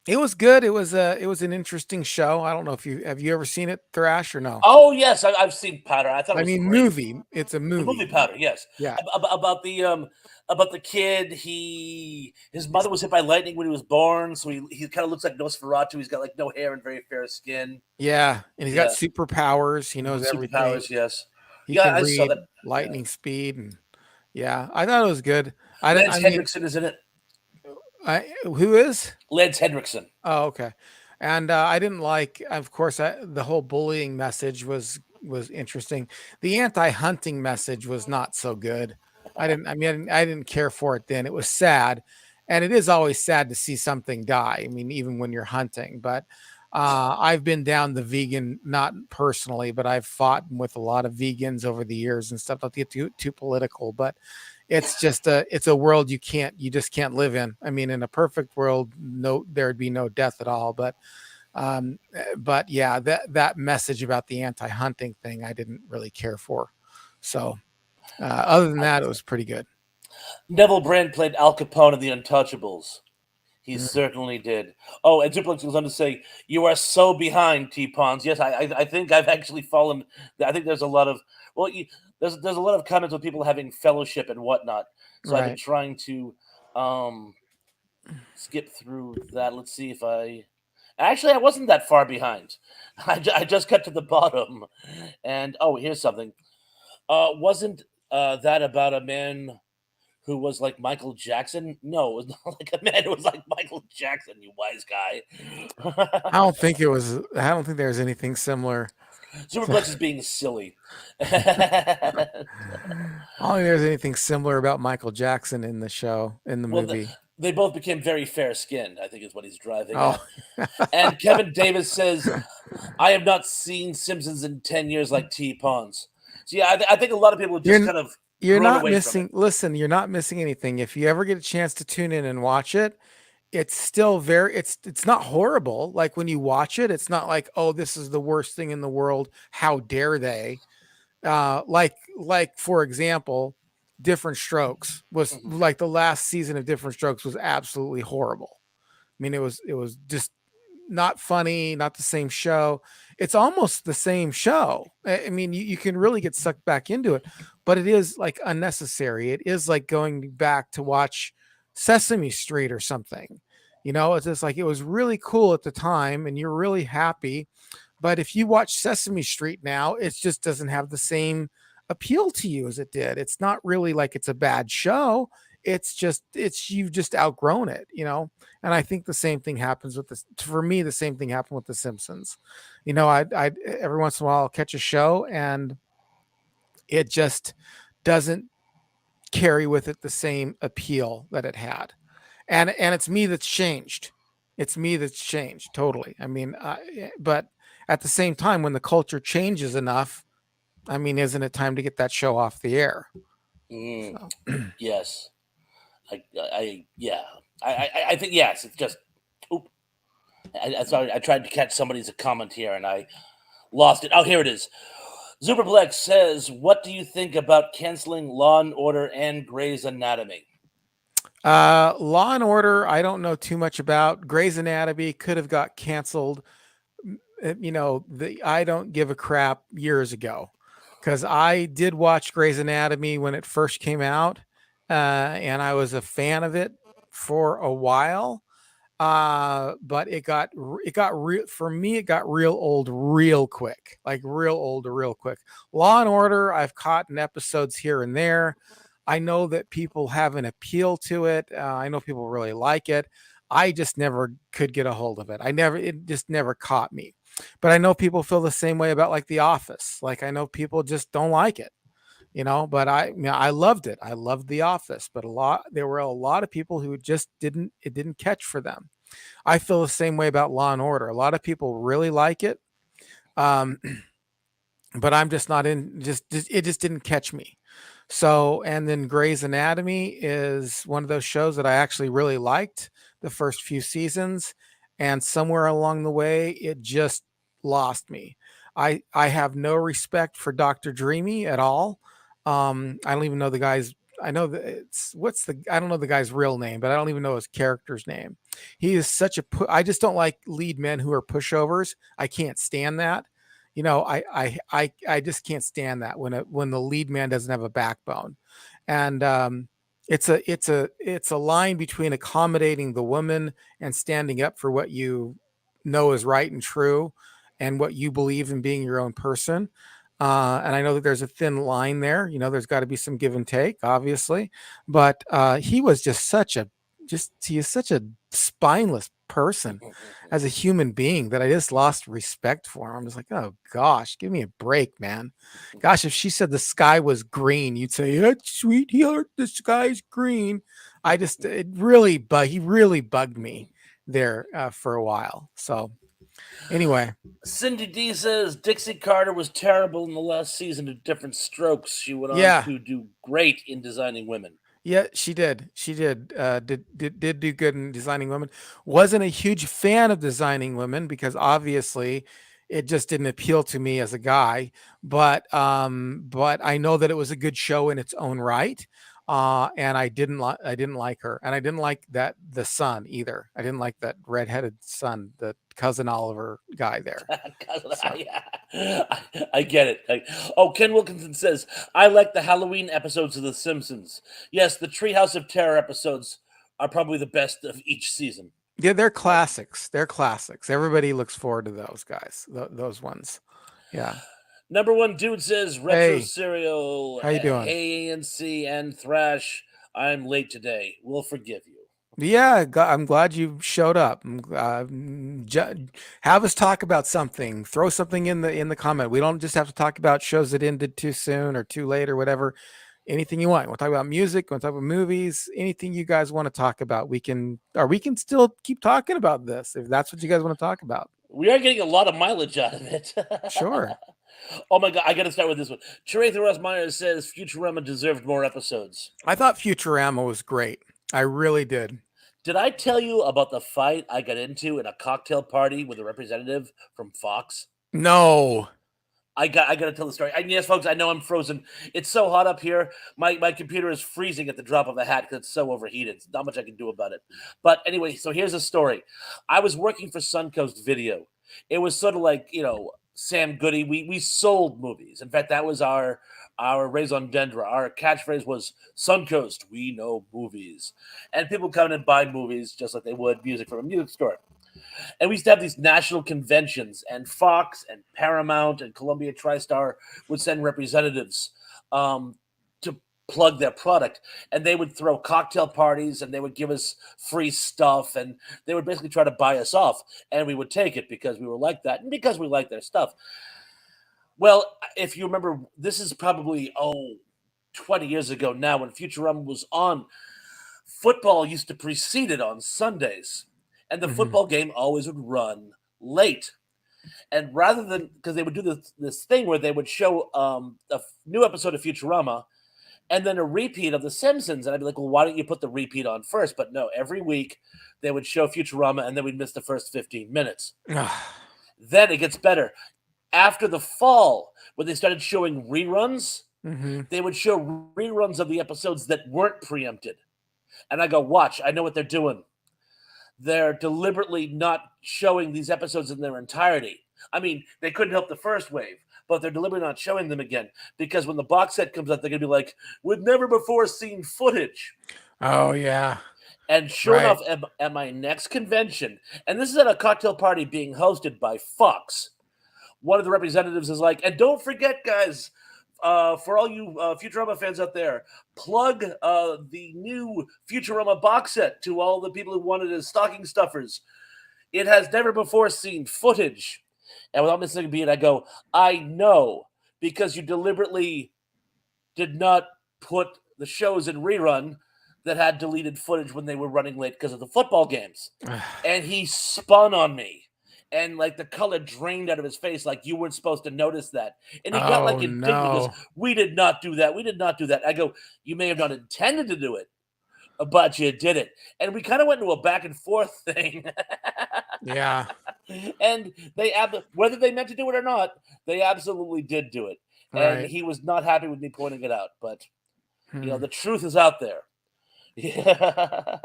it was good. It was an interesting show. I don't know if you ever seen it, Thrash, or no? Oh yes, I've seen Powder. I thought it I was mean, great. movie. It's a The movie movie. Powder, yes. Yeah. About the kid. His mother was hit by lightning when he was born, so he kind of looks like Nosferatu. He's got like no hair and very fair skin. Yeah, and he's got Yeah, superpowers. He knows everything. superpowers. Yes, He yeah, can I saw read that. Yeah, lightning speed, and yeah, I thought it was good. I didn't. Lance I mean, Hendrickson is in it. who is? Lance Hendrickson. Oh, okay. And I didn't like, of course, the whole bullying message was interesting. The anti-hunting message was not so good. I didn't. I mean, I didn't care for it then. It was sad, and it is always sad to see something die. I mean, even when you're hunting. But I've been down the vegan, not personally, but I've fought with a lot of vegans over the years and stuff. Not to get too political, but it's a world you just can't live in. I mean, in a perfect world, no, there'd be no death at all. But yeah, that message about the anti-hunting thing, I didn't really care for. So other than that, it was pretty good. Neville Brand played Al Capone in The Untouchables. He Mm, certainly did. Oh, and Duplex goes on to say, "You are so behind, T Pons." Yes, I think I've actually fallen. I think there's a lot of there's a lot of comments with people having fellowship and whatnot. So I've been right. trying to um, skip through that. Let's see if I actually I wasn't that far behind. I just got to the bottom, and oh, here's something. Wasn't that about a man who was like Michael Jackson? No, it was not like a man who was like Michael Jackson, you wise guy. I don't think there's anything similar. To, Superplex is being silly. I don't think there's anything similar about Michael Jackson in the show, in the Well, movie. they both became very fair skinned, I think is what he's driving Oh, at. And Kevin Davis says, I have not seen Simpsons in 10 years like T Pawns. So, yeah, I think a lot of people have just you're kind of you're grown not away from it. missing. Listen, you're not missing anything. If you ever get a chance to tune in and watch it, it's still very it's not horrible. Like when you watch it, it's not like, oh, this is the worst thing in the world. How dare they? Like for example, Different Strokes was Mhm. like the last season of Different Strokes was absolutely horrible. I mean, it was just not funny, not the same show. It's almost the same show. I mean, you can really get sucked back into it, but it is like unnecessary. It is like going back to watch Sesame Street or something. It's just like it was really cool at the time and you're really happy. But if you watch Sesame Street now, it just doesn't have the same appeal to you as it did. It's not really like it's a bad show. It's you've just outgrown it. And I think the same thing happens with this. For me, the same thing happened with The Simpsons. I every once in a while I'll catch a show and it just doesn't carry with it the same appeal that it had. And it's me that's changed. It's me that's changed totally. I mean, but at the same time, when the culture changes enough, I mean, isn't it time to get that show off the air? Mm, So, yes. Yeah. I think, yes, it's just, oop. Sorry, I tried to catch somebody's comment here and I lost it. Oh, here it is. Superplex says, "What do you think about canceling Law and Order and Grey's Anatomy?" Law and Order, I don't know too much about. Grey's Anatomy could have got canceled. The I don't give a crap years ago because I did watch Grey's Anatomy when it first came out, and I was a fan of it for a while. But it got real for me. It got real old real quick, like real old real quick. Law and Order, I've caught in episodes here and there. I know that people have an appeal to it. I know people really like it. I just never could get a hold of it. It just never caught me. But I know people feel the same way about like The Office. Like I know people just don't like it. But I loved it. I loved The Office, but there were a lot of people who just it didn't catch for them. I feel the same way about Law and Order. A lot of people really like it, um, but I'm just not in. Just it just didn't catch me. So, and then Grey's Anatomy is one of those shows that I actually really liked the first few seasons, and somewhere along the way, it just lost me. I have no respect for Doctor Dreamy at all. I don't even know the guy's. I know that it's what's the I don't know the guy's real name, but I don't even know his character's name. He is such a. I just don't like lead men who are pushovers. I can't stand that. I just can't stand that when the lead man doesn't have a backbone, and it's a line between accommodating the woman and standing up for what you know is right and true, and what you believe in being your own person. And I know that there's a thin line there. There's got to be some give and take, obviously, but he was just he is such a spineless person as a human being that I just lost respect for him. I'm just like, oh gosh, give me a break, man. Gosh, if she said the sky was green, you'd say, "Yeah, sweetheart, the sky's green." He really bugged me there for a while. So anyway, Cindy D says Dixie Carter was terrible in the last season of Different Strokes. She went on yeah, to do great in Designing Women. yeah, she did. She did do good in designing women. Wasn't a huge fan of designing women because obviously it just didn't appeal to me as a guy. But I know that it was a good show in its own right. And I didn't like her, and I didn't like that the son either. I didn't like that redheaded son, the cousin Oliver guy there. So I get it. Oh, Ken Wilkinson says, I like the Halloween episodes of The Simpsons. Yes, the Treehouse of Terror episodes are probably the best of each season. yeah, they're Right. classics. They're classics. Everybody looks forward to those guys. Those ones. Yeah. Number one dude says, Retro Hey, Cereal, how you doing? Hey ANC, and Thrash, I'm late today. We'll forgive you. Yeah, I'm glad you showed up. Have us talk about something. Throw something in the comment. We don't just have to talk about shows that ended too soon or too late or whatever. Anything you want. We'll talk about music. We'll talk about movies. Anything you guys want to talk about, we can still keep talking about this if that's what you guys want to talk about. We are getting a lot of mileage out of it. Sure. Oh my god, I gotta start with this one. Charetha Ross Myers says Futurama deserved more episodes. I thought Futurama was great. I really did. Did I tell you about the fight I got into in a cocktail party with a representative from Fox? No. I gotta tell the story. And yes, folks, I know I'm frozen. It's so hot up here. My computer is freezing at the drop of a hat because it's so overheated. There's not much I can do about it. But anyway, so here's the story. I was working for Suncoast Video. It was sort of like, Sam Goody. We sold movies. In fact, that was our raison d'etre. Our catchphrase was Suncoast, we know movies. And people come in and buy movies just like they would music from a music store. And we used to have these national conventions, and Fox and Paramount and Columbia TriStar would send representatives to plug their product, and they would throw cocktail parties, and they would give us free stuff, and they would basically try to buy us off, and we would take it because we were like that and because we liked their stuff. Well, if you remember, this is probably 20 years ago now when Futurama was on. Football used to precede it on Sundays, and the Hmm. football game always would run late. And rather than, because they would do this thing where they would show a new episode of Futurama and then a repeat of The Simpsons, and I'd be like, well, why don't you put the repeat on first? But no, every week they would show Futurama, and then we'd miss the first 15 minutes. Then it gets better. After the fall, when they started showing reruns, Hmm. they would show reruns of the episodes that weren't preempted. And I go, watch, I know what they're doing. They're deliberately not showing these episodes in their entirety. I mean, they couldn't help the first wave, but they're deliberately not showing them again because when the box set comes out, they're going to be like, with never before seen footage. Oh yeah. And sure Right. enough, at my next convention, and this is at a cocktail party being hosted by Fox, one of the representatives is like, and don't forget, guys, for all you Futurama fans out there, plug the new Futurama box set to all the people who wanted as stocking stuffers. It has never before seen footage. And without missing a beat, I go, I know, because you deliberately did not put the shows in rerun that had deleted footage when they were running late because of the football games. And he spun on me and like the color drained out of his face, like you weren't supposed to notice that. And he got Oh like indignant. He goes, no. "We did not do that. We did not do that." I go, "You may have not intended to do it, but you did it." And we kind of went into a back and forth thing. Yeah. And whether they meant to do it or not, they absolutely did do it. And Right. he was not happy with me pointing it out. But Hmm. the truth is out there. Yeah.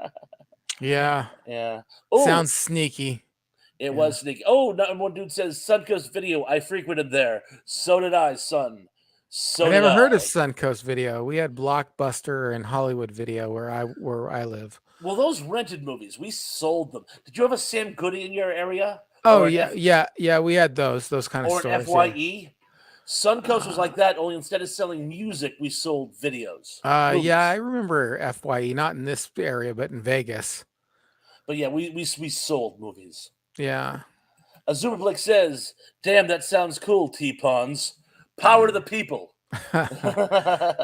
Yeah. Yeah. Oh, Sounds sneaky. it Yeah. was sneaky. Oh, one dude says Suncoast Video. I frequented there. So did I, son. I So did never heard of I. Suncoast Video. We had Blockbuster and Hollywood Video where I live. Well, those rented movies, we sold them. Did you have a Sam Goody in your area, Oh or an yeah, yeah, yeah. We had those kind of or an stores. Yeah. Fye? Suncoast was Uh, like that. Only instead of selling music, we sold videos, yeah, I movies. remember FYE, not in this area, but in Vegas. But yeah, we sold movies. Yeah. Azuma Blake says, "Damn, that sounds cool, T-Pawns. Power to Mm. the people."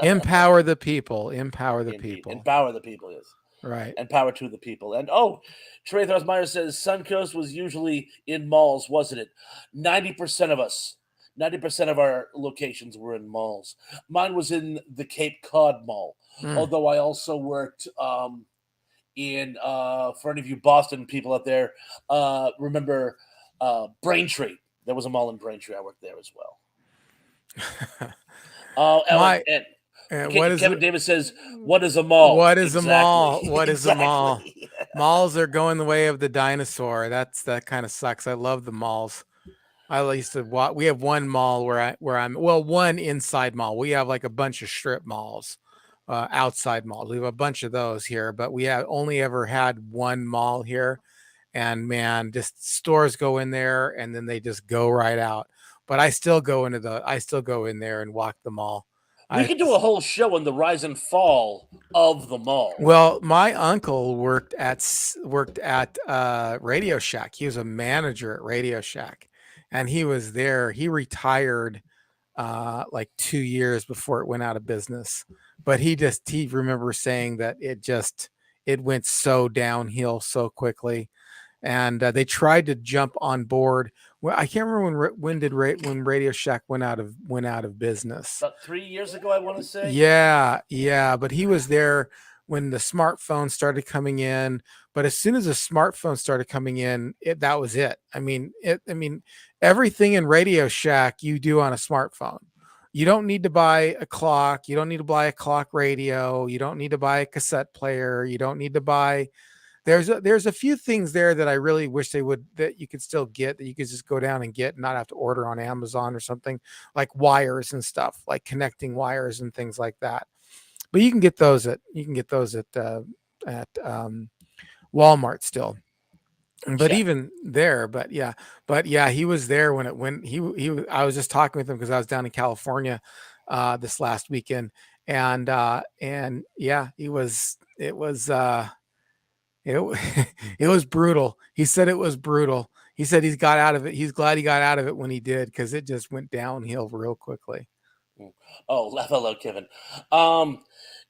Empower the people. Empower the Indeed, people. empower the people. Yes. Right. And power to the people. And Trey Meyer says Suncoast was usually in malls, wasn't it? 90% of us, 90% of our locations were in malls. Mine was in the Cape Cod Mall, Mm. although I also worked in for any of you Boston people out there, remember Braintree. There was a mall in Braintree. I worked there as well. My And what is Kevin Davis says, "What is a mall?" what is a mall? Exactly, What is a mall? exactly. Malls are going the way of the dinosaur. That kind of sucks. I love the malls. I used to walk. We have one mall where I'm well, one inside mall. We have like a bunch of strip malls, outside malls. We have a bunch of those here, but we have only ever had one mall here. And man, just stores go in there and then they just go right out. But I still go in there and walk the mall. We I could do a whole show on the rise and fall of the mall. Well, my uncle worked at Radio Shack. He was a manager at Radio Shack, and he was there. He retired like 2 years before it went out of business. But he remembers saying that it went so downhill so quickly, and they tried to jump on board. Well, I can't remember when Radio Shack went out of business. About 3 years ago, I want to say. Yeah, yeah, but he was there when the smartphones started coming in. But as soon as the smartphone started coming in, that was it. I mean, everything in Radio Shack you do on a smartphone. You don't need to buy a clock. You don't need to buy a clock radio. You don't need to buy a cassette player. You don't need to buy. There's a few things there that I really wish that you could still get, that you could just go down and get and not have to order on Amazon or something, like wires and stuff, like connecting wires and things like that. But you can get those at Walmart still. But Check. even there, but yeah, he was there when I was just talking with him because I was down in California this last weekend, and yeah, it it was brutal. He said it was brutal. He said he's got out of it. He's glad he got out of it when he did, because it just went downhill real quickly. Oh, laugh out loud, Kevin.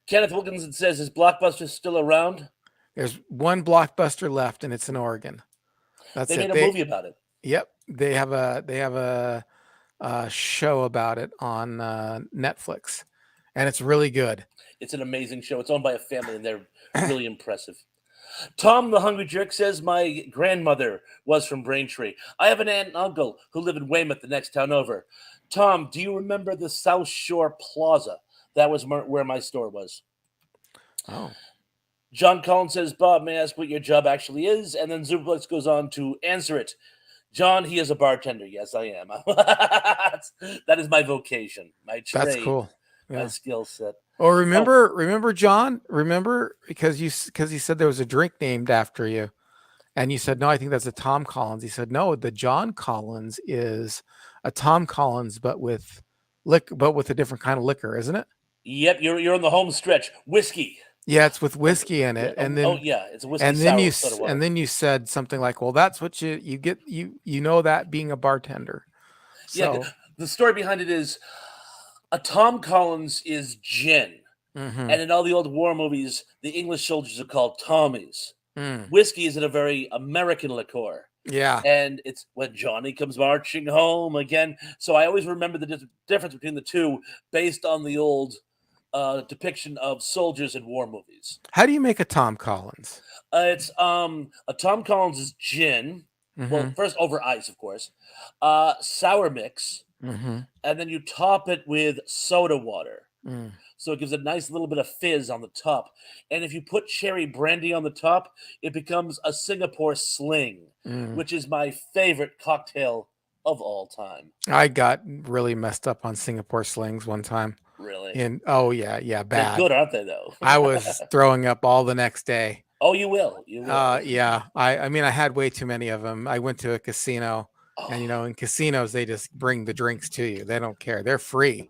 Kenneth Wilkinson says, "Is Blockbuster still around?" There's one Blockbuster left, and it's in Oregon. That's They it. made a movie about it. Yep, they have a show about it on Netflix, and it's really good. It's an amazing show. It's owned by a family, and they're really impressive. Tom the Hungry Jerk says, "My grandmother was from Braintree. I have an aunt and uncle who live in Weymouth, the next town over." Tom, do you remember the South Shore Plaza? That was where my store was. Oh, John Collins says, "Bob, may I ask what your job actually is?" And then Zuplex goes on to answer it. John, he is a bartender. Yes, I am. That is my vocation, my that's trade, cool. my Yeah. skill set. Oh, Oh, remember, John? Remember, because you said there was a drink named after you. And you said, no, I think that's a Tom Collins. He said, no, the John Collins is a Tom Collins, but with a different kind of liquor, isn't it? yep, you're on the home stretch. Whiskey. Yeah, it's with Uh, whiskey in yeah, it. And then yeah, it's a whiskey sour with soda water. and then you said something like, well, that's what you get, you know, that being a bartender. Yeah, So the story behind it is a Tom Collins is gin, mhm. and in all the old war movies, the English soldiers are called Tommies. Mm. Whiskey is a very American liqueur. Yeah. And it's when Johnny comes marching home again. So I always remember the difference between the two based on the old depiction of soldiers in war movies. How do you make a Tom Collins? It's a Tom Collins is gin. Well, Mhm. first over ice, of course. Sour mix, Mhm. and then you top it with soda water. Mm. So it gives a nice little bit of fizz on the top. And if you put cherry brandy on the top, it becomes a Singapore Sling, Mm. which is my favorite cocktail of all time. I got really messed up on Singapore slings one time. Really, And oh yeah, yeah, they're bad. good, aren't they? Though. I was throwing up all the next day. Oh, you will. You will. Yeah. I mean, I had way too many of them. I went to a casino, and Oh, in casinos they just bring the drinks to you. They don't care. They're free.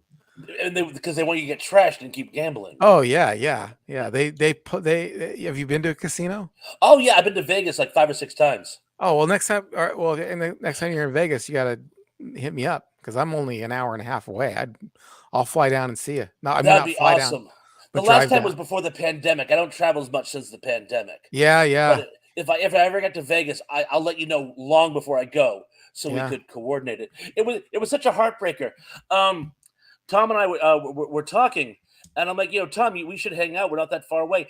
and because they want you to get trashed and keep gambling. Oh yeah, yeah, yeah. They put they. Have you been to a casino? Oh yeah, I've been to Vegas like 5 or 6 times. Oh well, next time. All right, well, and the next time you're in Vegas, you gotta hit me up because I'm only an hour and a half away. I'll fly down and see you. No, I mean That'd not be fly down, awesome. The but last drive time was down. before the pandemic. I don't travel as much since the pandemic. Yeah, yeah, But if I ever get to Vegas, I'll let you know long before I go, so we yeah. could coordinate it. It was such a heartbreaker. Um, Tom and I were talking, and I'm like, Tom, we should hang out. We're not that far away.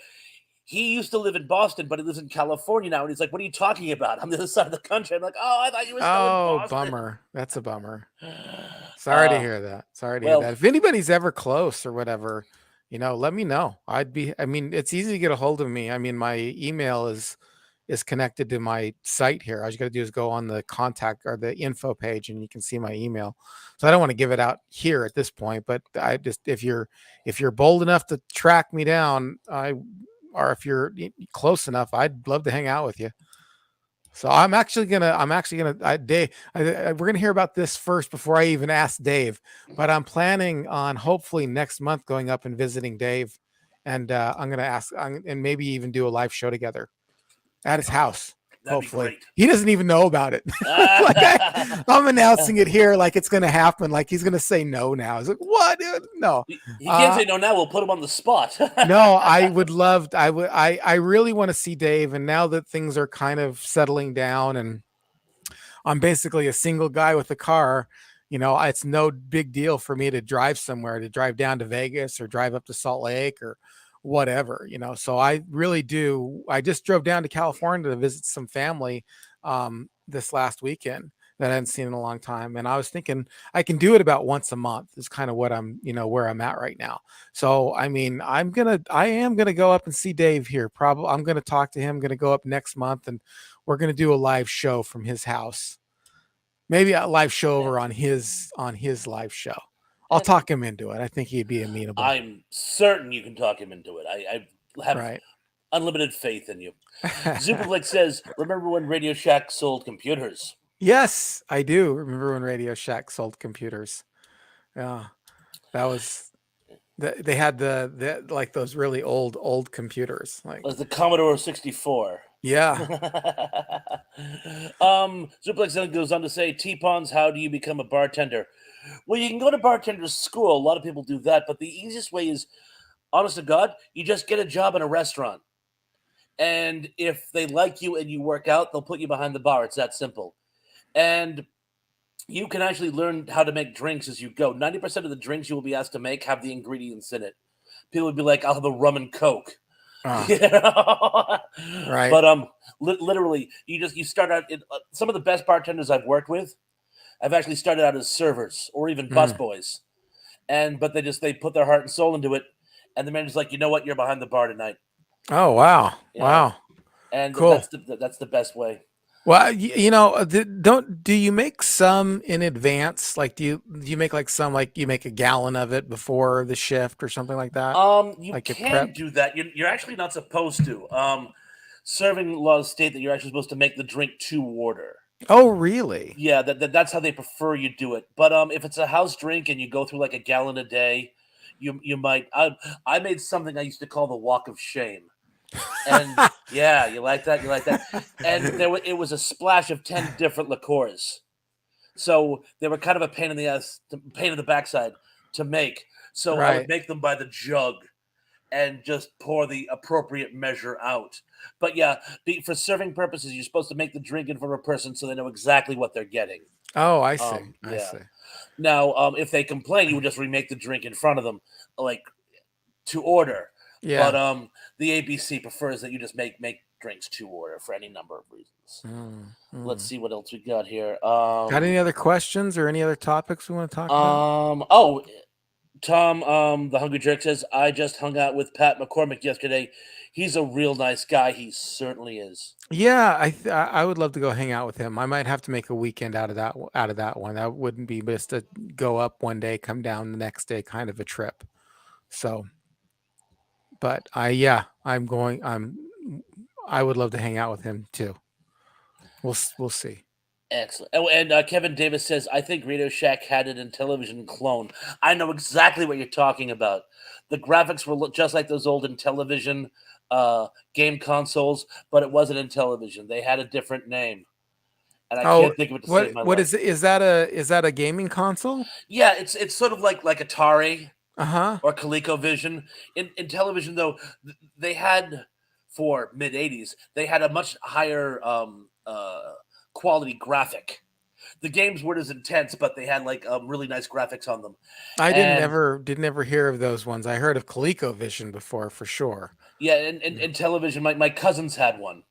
He used to live in Boston, but he lives in California now. And he's like, "What are you talking about? I'm the other side of the country." I'm like, "Oh, I thought you were still in Oh, Boston." bummer. That's a bummer. Sorry to Uh, hear that. Sorry to hear well, that. If anybody's ever close or whatever, let me know. I mean, it's easy to get a hold of me. I mean, my email is connected to my site here. All you got to do is go on the contact or the info page and you can see my email. So I don't want to give it out here at this point, but I just if you're bold enough to track me down, or if you're close enough, I'd love to hang out with you. So Dave, we're gonna hear about this first before I even ask Dave. But I'm planning on hopefully next month going up and visiting Dave, and I'm gonna and maybe even do a live show together at his house. that'd be Hopefully, great. he doesn't even know about it. like I'm announcing it here, like it's gonna happen. Like he's gonna say no now. He's like, what? Dude? No. He can't Uh, say no now. We'll put him on the spot. no, I would love. I really want to see Dave. And now that things are kind of settling down and I'm basically a single guy with a car. It's no big deal for me to drive somewhere, to drive down to Vegas or drive up to Salt Lake or whatever. So I really do. I just drove down to California to visit some family this last weekend that I hadn't seen in a long time. And I was thinking I can do it about once a month is kind of what where I'm at right now. So, I mean, I am going to go up and see Dave here. Probably I'm going to talk to him, going to go up next month and we're going to do a live show from his house. Maybe a live show over on his live show. I'll And talk him into it. I think he'd be amenable. I'm certain you can talk him into it. I have Right. unlimited faith in you. Superflex says, "Remember when Radio Shack sold computers?" Yes, I do remember when Radio Shack sold computers. Yeah, that was they had the like those really old computers. Like, Was the Commodore 64. yeah. Superflex then goes on to say, "T-Pons, how do you become a bartender?" Well, you can go to bartender school. A lot of people do that, but the easiest way is, honest to God, you just get a job in a restaurant. And if they like you and you work out, they'll put you behind the bar. It's that simple. And you can actually learn how to make drinks as you go. 90% of the drinks you will be asked to make have the ingredients in it. People would be like, "I'll have a rum and coke." Ah, You know? right. But literally, you start out. Some of the best bartenders I've worked with, I've actually started out as servers or even Mm. busboys, but they put their heart and soul into it, and the manager's like, "You know what? You're behind the bar tonight." Oh, wow. You know, Wow. and Cool. that's the best way. Well, do you make some in advance? Like, do you make like some, like you make a gallon of it before the shift or something like that? You Like you can prep? do that. You're actually not supposed to. Serving laws state that you're actually supposed to make the drink to order. Oh, really? Yeah, that's how they prefer you do it. But if it's a house drink and you go through like a gallon a day, you might. I made something I used to call the walk of shame, and yeah, you like that, you like that, and it was a splash of 10 different liqueurs, so they were kind of a pain in the ass, pain in the backside to make. So I would Right. make them by the jug, and just pour the appropriate measure out. But yeah, for serving purposes, you're supposed to make the drink in for a person so they know exactly what they're getting. Oh, I see. I Yeah. see. Now, if they complain, you would just remake the drink in front of them, like to order. But Yeah. the ABC prefers that you just make drinks to order for any number of reasons. Mm, Let's mm. see what else we got here. Got any other questions or any other topics we want to talk about? Oh, Tom, the Hungry Jerk says, I just hung out with Pat McCormick yesterday. He's a real nice guy. He certainly is. Yeah, I would love to go hang out with him. I might have to make a weekend out of that one. That wouldn't be just a go up one day, come down the next day kind of a trip. So, but I would love to hang out with him too. We'll see. Excellent. Oh, and Kevin Davis says, I think Radio Shack had an Intellivision clone. I know exactly what you're talking about. The graphics were just like those old Intellivision game consoles, but it wasn't Intellivision. They had a different name, and I Oh, can't think of it to save my what life. is it? Is that a gaming console? Yeah, it's sort of like Atari Uh-huh. or ColecoVision. In television, though, they had for mid '80s, they had a much higher quality graphic. The games weren't as intense, but they had like really nice graphics on them. I And didn't ever hear of those ones. I heard of ColecoVision before for sure. yeah, in television, my cousins had one,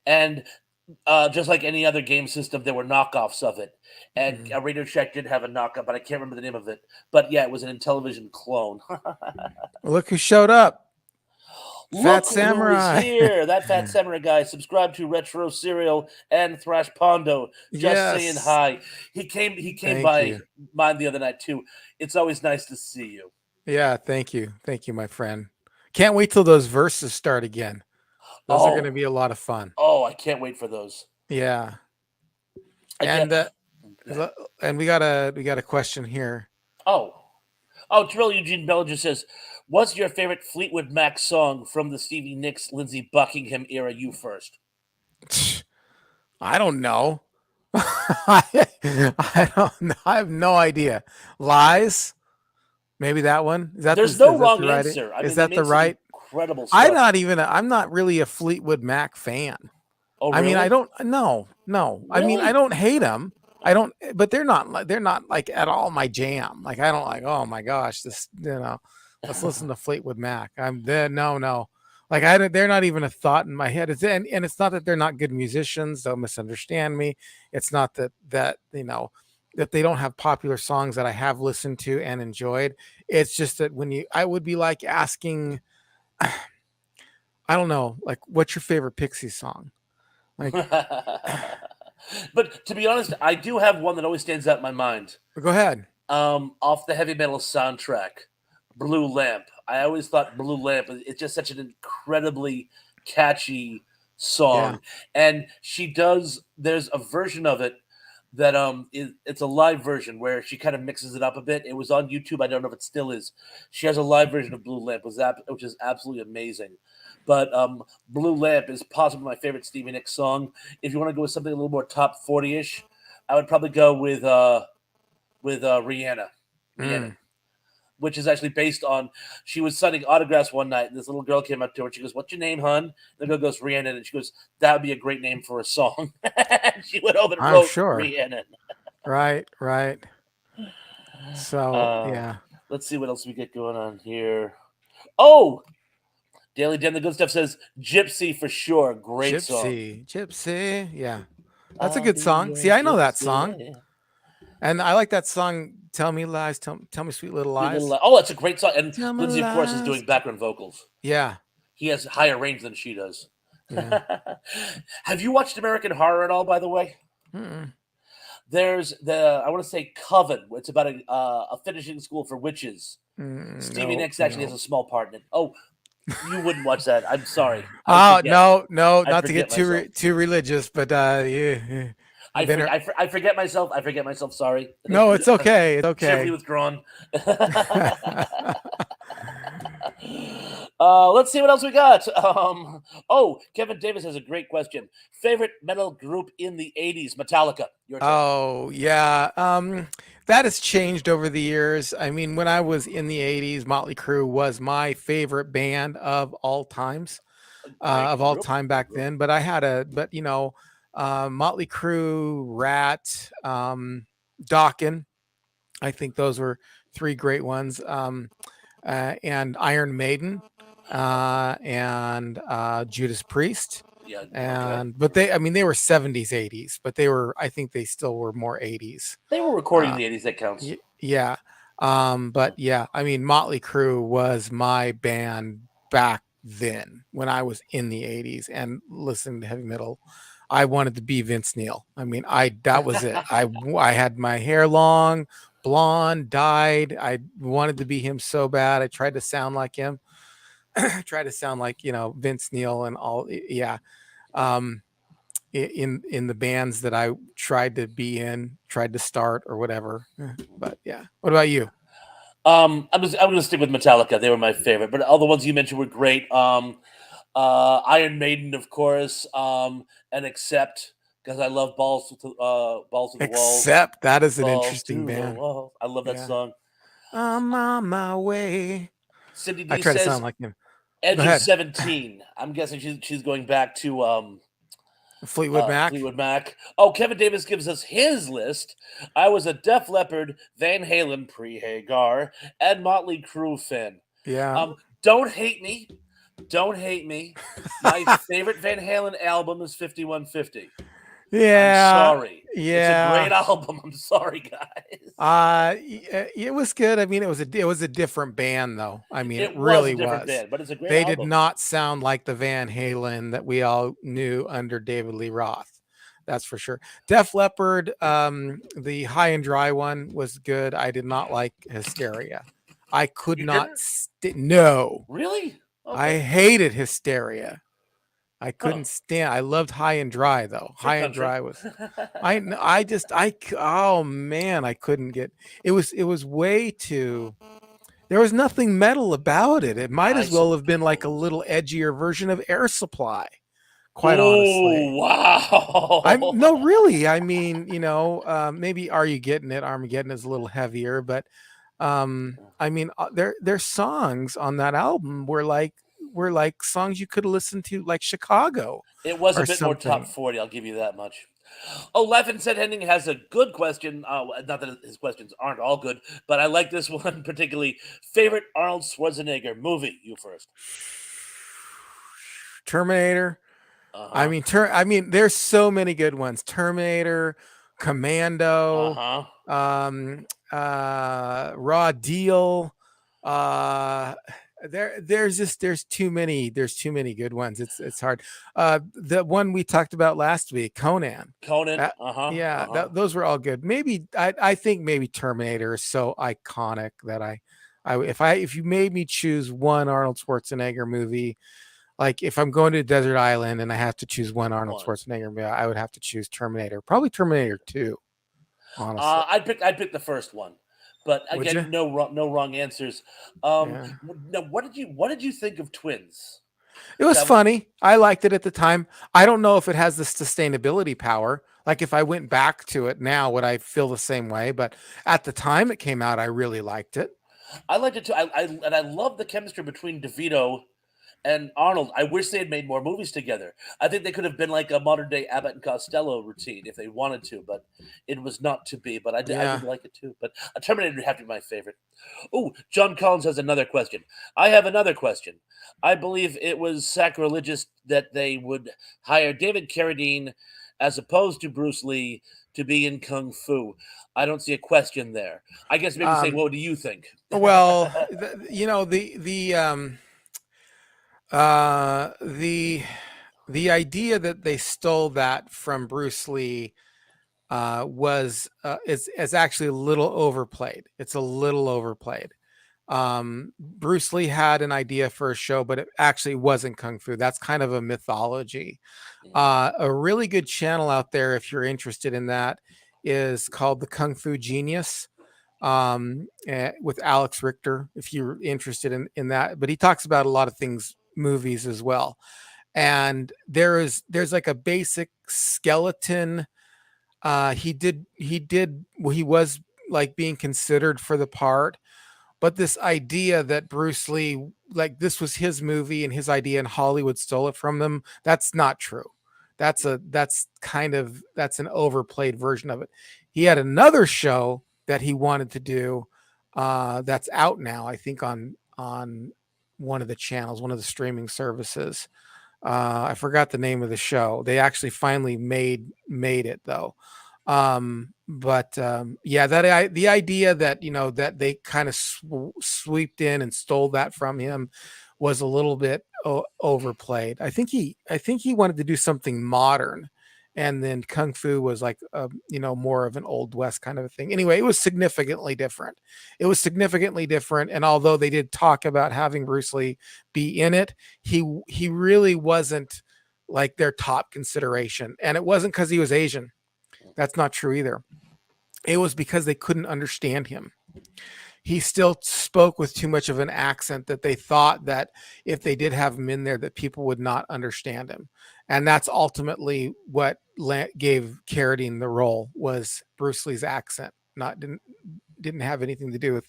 and just like any other game system, there were knockoffs of it. And Mhm. Radio Shack did have a knockoff, but I can't remember the name of it. But yeah, it was an Intellivision clone. Look who showed up. Fat Look who is Samurai. here. That Fat Samurai guy. Subscribe to Retro Cereal and Thrash Pondo. Just saying Yes. hi. He came Thank by you. mine the other night too. It's always nice to see you. Yeah, thank you. Thank you, my friend. Can't wait till those verses start again. Those are going to Oh, be a lot of fun. oh, I can't wait for those. Yeah. I can't. And we got a question here. Oh, oh, Trill Eugene Bellinger says, "What's your favorite Fleetwood Mac song from the Stevie Nicks, Lindsey Buckingham era? You first." I don't know. I don't know. I have no idea. Lies? Maybe that one? There's no Is that wrong the right? answer. I Is mean, they that the made some right? incredible stuff. I'm not really a Fleetwood Mac fan. Oh, I mean, I really? don't no. I mean, I Really? don't hate them. I don't but they're not like at all my jam. Like I don't like, oh my gosh, let's listen to Fleetwood Mac. I'm there no. Like they're not even a thought in my head. And it's not that they're not good musicians, don't misunderstand me. It's not that they don't have popular songs that I have listened to and enjoyed. It's just that I would be like asking I don't know, like what's your favorite Pixie song? Like But to be honest, I do have one that always stands out in my mind. go ahead. Off the heavy metal soundtrack, Blue Lamp. I always thought Blue Lamp is just such an incredibly catchy Yeah. song. And she does there's a version of it that it's a live version where she kind of mixes it up a bit. It was on YouTube. I don't know if it still is. She has a live version of Blue Lamp, which is absolutely amazing. But Blue Lamp is possibly my favorite Stevie Nicks song. If you want to go with something a little more top 40-ish, I would probably go with Rihanna, Rhiannon, Mm. which is actually based on. She was signing autographs one night, and this little girl came up to her and she goes, "What's your name, hun?" And the girl goes, "Rhiannon," and she goes, "That would be a great name for a song." And she went over and I'm wrote sure. Rhiannon. Right. So, Uh, yeah. let's see what else we get going on here. Oh, Daily Den, the good stuff says Gypsy for sure. Great song. Gypsy. Yeah. That's a I'll good be song. See, your I know that song. gypsy. And I like that song, Tell Me Lies, Tell Me Sweet Little Sweet Lies. little. Oh, it's a great song. And Tell me Lindsay, of course, is lies. doing background vocals. Yeah. He has higher range than she does. Yeah. Have you watched American Horror at all, by the way? Mm-mm. There's I want to say Coven. It's about a finishing school for witches. Stevie No, Nicks actually has no. a small part in it. Oh, you wouldn't watch that. I'm sorry. Oh, no, I not to forget get too myself. too religious, but yeah. I forget myself. I forget myself. Sorry. No, it's okay. It's Cheerfully okay. withdrawn. Let's see what else we got. Oh, Kevin Davis has a great question. Favorite metal group in the '80s? Metallica. Your turn. Oh, yeah. that has changed over the years. I mean, when I was in the '80s, Motley Crue was my favorite band A great of all group, time great back group. then. But I had a, but you know, Motley Crue, Rat, Dokken. I think those were three great ones. And Iron Maiden, and Judas Priest. Yeah, okay. And but they, I mean, they were '70s, '80s, but they were, I think they still were more '80s. They were recording in Uh, the 80s, that counts. yeah. But yeah, I mean, Motley Crue was my band back then when I was in the '80s and listening to heavy metal. I wanted to be Vince Neil. I mean, that was it. I had my hair long, blonde, dyed. I wanted to be him so bad. I tried to sound like him. I tried to sound like, Vince Neil and all. Yeah. Um, in the bands that I tried to be in, tried to start or whatever. But yeah. What about you? I'm gonna stick with Metallica. They were my favorite, but all the ones you mentioned were great. Iron Maiden, of course, and Accept, because I love Balls to the Walls, Except that is an Balls interesting to the band. Wall. I love that Yeah. song. I'm on my way. Cindy I D try to says sound like him. Go Edge of ahead. 17. I'm guessing she's going back to Fleetwood Mac. Fleetwood Mac. Oh, Kevin Davis gives us his list. I was a Def Leppard, Van Halen, pre Hagar, and Motley Crue fan. Yeah. Um, don't hate me. Don't hate me. My favorite Van Halen album is 5150. I'm Yeah. sorry. It's a Yeah. great album. I'm sorry, guys. It was good. I mean, it was a different band though. I mean, it It was a really different was. band, but it's a great They did album. not sound like the Van Halen that we all knew under David Lee Roth. That's for sure. Def Leppard, the High and Dry one was good. I did not like Hysteria. I could You not didn't? no. Really? I Okay. hated Hysteria. I Huh. couldn't stand. I loved High and Dry though. Free High and country. Dry was I just oh man, I couldn't get it was way too, there was nothing metal about it. It might I as well suppose. have been like a little edgier version of Air Supply, quite honestly. Oh, wow. I'm no, really. I mean, maybe Are You Getting It? Armageddon is a little heavier, but I mean, their songs on that album were like songs you could listen to, like Chicago It was a or bit more top something. 40, I'll give you that much. Oh, Laughing Said Henning has a good question. Not that his questions aren't all good, but I like this one particularly. Favorite Arnold Schwarzenegger movie? You first. Terminator. Uh huh. I mean, there's so many good ones. Terminator, Uh Commando, huh. um, Raw Deal. Uh, there's too many good ones. It's hard. The one we talked about last week, Conan. Conan. That, Uh huh. yeah, Uh huh. those were all good. Maybe I think maybe Terminator is so iconic that if you made me choose one Arnold Schwarzenegger movie, like if I'm going to a desert island and I have to choose one Arnold One. Schwarzenegger movie, I would have to choose Terminator. Probably Terminator 2, honestly. I'd pick the first one, but Would you? again, no wrong answers. Yeah. Now, what did you think of Twins? It was That funny. I liked it at the time. I don't know if it has the sustainability power. Like if I went back to it now, would I feel the same way? But at the time it came out, I really liked it. I liked it too. I love the chemistry between DeVito and Arnold. I wish they had made more movies together. I think they could have been like a modern day Abbott and Costello routine if they wanted to, but it was not to be. But I did Yeah. like it too. But a Terminator would have to be my favorite. Oh, John Collins has another question. I have another question. I believe it was sacrilegious that they would hire David Carradine as opposed to Bruce Lee to be in Kung Fu. I don't see a question there. I guess maybe saying, Um, what do you think? well, uh, the the idea that they stole that from Bruce Lee was is actually a little overplayed. It's a little overplayed. Bruce Lee had an idea for a show, but it actually wasn't kung fu. That's kind of a mythology. A really good channel out there, if you're interested in that, is called the Kung Fu Genius, with Alex Richter, if you're interested in that. But he talks about a lot of things, movies as well. And there's like a basic skeleton. He was like being considered for the part, but this idea that Bruce Lee, like this was his movie and his idea and Hollywood stole it from them, that's not true. That's an overplayed version of it. He had another show that he wanted to do, that's out now, I think on one of the channels, one of the streaming services. I forgot the name of the show. They actually finally made it though. But yeah, the idea that that they kind of swept in and stole that from him was a little bit overplayed. I think he wanted to do something modern, and then kung fu was like more of an old west kind of a thing. Anyway, it was significantly different. It was significantly different, and although they did talk about having Bruce Lee be in it, he really wasn't like their top consideration, and it wasn't because he was Asian. That's not true either. It was because they couldn't understand him. He still spoke with too much of an accent that they thought that if they did have him in there that people would not understand him. And that's ultimately what gave Carradine the role, was Bruce Lee's accent. Not didn't have anything to do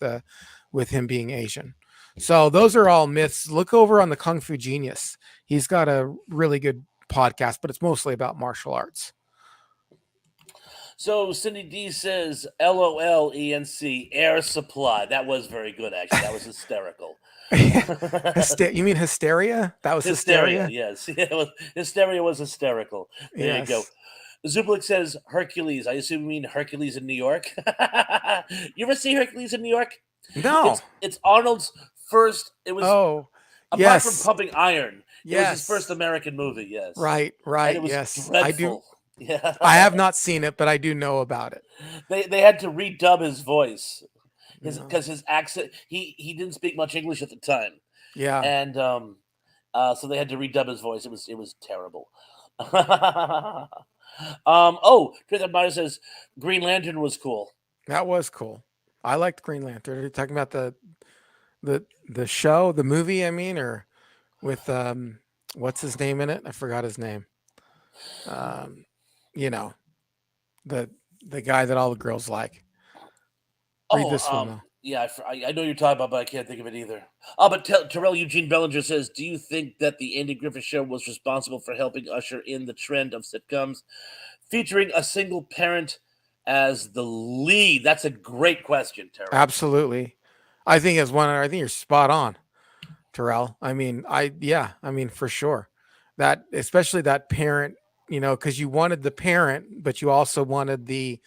with him being Asian. So those are all myths. Look over on the Kung Fu Genius. He's got a really good podcast, but it's mostly about martial arts. So Cindy D says, "LOL, ENC, air supply." That was very good, actually. That was hysterical. You mean hysteria? That was Hysteria, hysteria? yes. Hysteria was hysterical. There you go. Yes. Zublik says Hercules. I assume you mean Hercules in New York. You ever see Hercules in New York? No. It's Arnold's first. It was, Oh, apart from yes. Pumping Iron, it was his first Yes. American movie. Yes, Right, and right. it was Yes. I do. dreadful. Yeah, I have not seen it, but I do know about it. they had to redub his voice, Yeah. because his accent, he didn't speak much English at the time, Yeah. and so they had to redub his voice. It was terrible. Oh, Truth Admirer says Green Lantern was cool. That was cool. I liked Green Lantern. Are you talking about the show, the movie, I mean, or with what's his name in it? I forgot his name. Um, you know, the the guy that all the girls like. Read Oh, this one though. yeah, I know you're talking about, but I can't think of it either. Oh, but Terrell Eugene Bellinger says, "Do you think that the Andy Griffith Show was responsible for helping usher in the trend of sitcoms featuring a single parent as the lead?" That's a great question, Terrell. Absolutely. I think you're spot on, Terrell. I mean, I mean for sure. That especially that parent, because you wanted the parent, but you also wanted the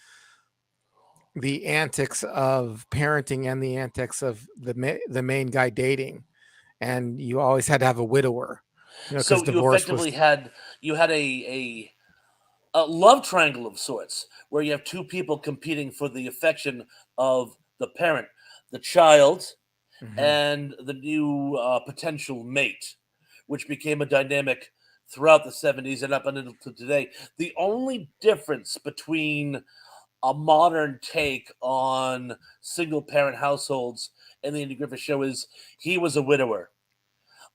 antics of parenting and the antics of the main guy dating, and you always had to have a widower, because So you divorce was. effectively had a love triangle of sorts, where you have two people competing for the affection of the parent, the child, Mhm. and the new potential mate, which became a dynamic throughout the 70s and up until today. The only difference between a modern take on single parent households and the Andy Griffith Show is he was a widower.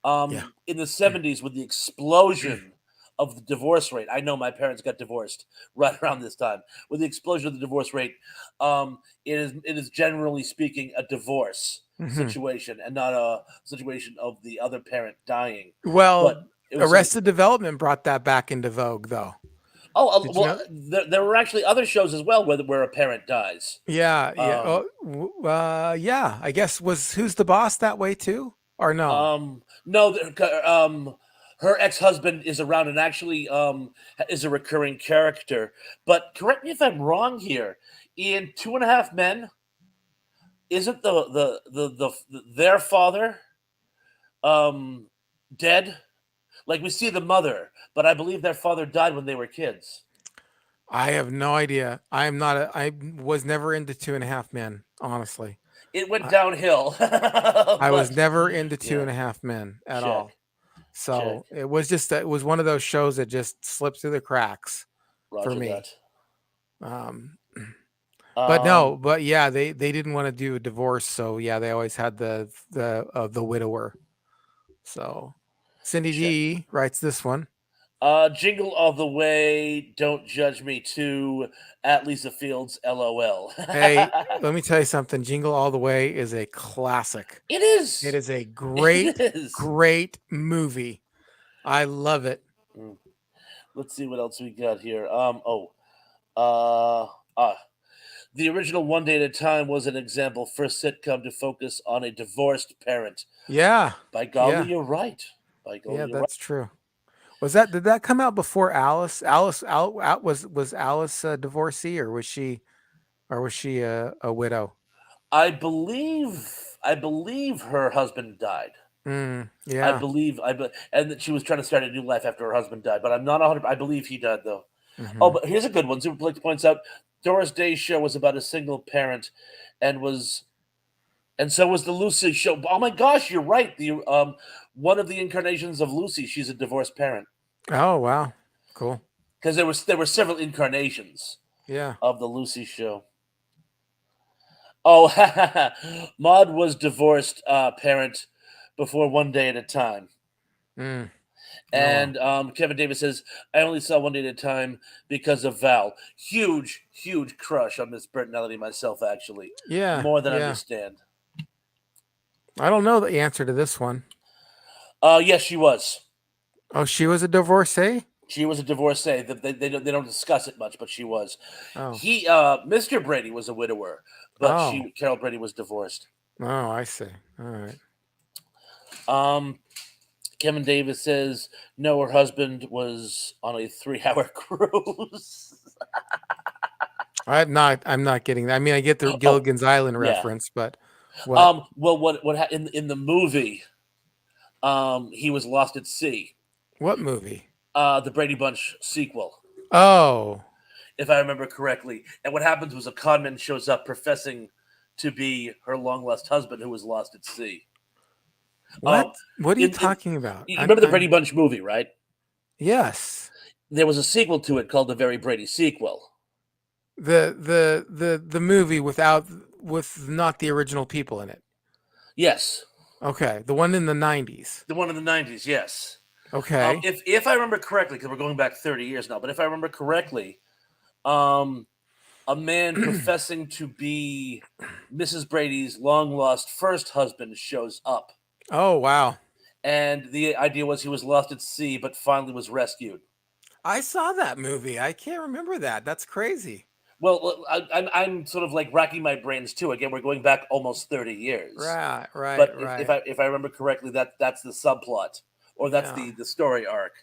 Yeah. In the 70s, with the explosion of the divorce rate, I know my parents got divorced right around this time. With the explosion of the divorce rate, it is generally speaking a divorce Mhm. situation and not a situation of the other parent dying. But Well, it was Arrested Development brought that back into vogue, though. Did you well, know? there were actually other shows as well where a parent dies. Yeah, yeah. Um, Oh, yeah. I guess was Who's the Boss that way too, or no? no, her ex husband is around and actually is a recurring character. But correct me if I'm wrong here. In Two and a Half Men, isn't their father um dead? Like we see the mother, but I believe their father died when they were kids. I have no idea. I was never into Two and a Half Men, honestly. It went I, downhill, I was but never into Two yeah, and a Half Men at check, all. check. So it was one of those shows that just slipped through the cracks for Roger me. that. Um, but Um, no, but yeah, they didn't want to do a divorce, so yeah, they always had the widower. So Cindy check. D writes this one. Jingle All the Way, Don't Judge Me too, at Lisa Fields, LOL. Hey, let me tell you something. Jingle All the Way is a classic. It It is. is a It great, is. great movie. I love it. Mm. Let's see what else we got here. Uh, uh, the original One Day at a Time was an example, first sitcom to focus on a divorced parent. Yeah. By golly, Yeah. you're right. By golly, Yeah, you're right. that's true. Did that come out before Alice? Was Alice a divorcee, or was she a widow? I believe her husband died. Mm, I yeah. believe and that she was trying to start a new life after her husband died. But I'm not 100. I believe he died though. Oh, Hmm. but here's a good one. Superplex points out Doris Day's show was about a single parent, and was and so was the Lucy show. Oh my gosh, you're right. The one of the incarnations of Lucy, she's a divorced parent, Oh wow, cool. because there were several incarnations Yeah. of the Lucy show. Oh, Maud was divorced parent before One Day at a Time. Mm. Oh well. And Kevin Davis says, I only saw One Day at a Time because of Val. Huge, huge crush on Miss Bertinelli myself, actually. Yeah. More than Yeah. understand. I don't know the answer to this one. Yes, she was. Oh, she was a divorcee. She was a divorcee. They don't discuss it much, but she was. Oh. Mr. Brady was a widower, but Oh. Carol Brady was divorced. Oh, I see. All right. Um, Kevin Davis says, no, her husband was on a 3-hour cruise. I'm not getting that. I mean, I get the Oh, Gilligan's Island yeah. reference, but what? Well, in the movie, he was lost at sea. What movie? The Brady Bunch sequel, Oh. if I remember correctly. And what happens was a conman shows up professing to be her long lost husband who was lost at sea. What? Um, What are you in talking about? You remember the Brady Bunch movie, right? Yes. There was a sequel to it called the Very Brady Sequel. The movie with not the original people in it. Yes, Okay, the one in the 90s. the one in the '90s. Yes. Okay. If I remember correctly, because we're going back 30 years now, but if I remember correctly, um, a man professing to be Mrs. Brady's long lost first husband shows up. Oh, wow. And the idea was he was lost at sea, but finally was rescued. I saw that movie. I can't remember that. That's crazy. Well, I'm sort of like racking my brains too. Again, we're going back almost 30 years. Right, right, But if right. I remember correctly, that's the subplot, or that's Yeah. the story arc.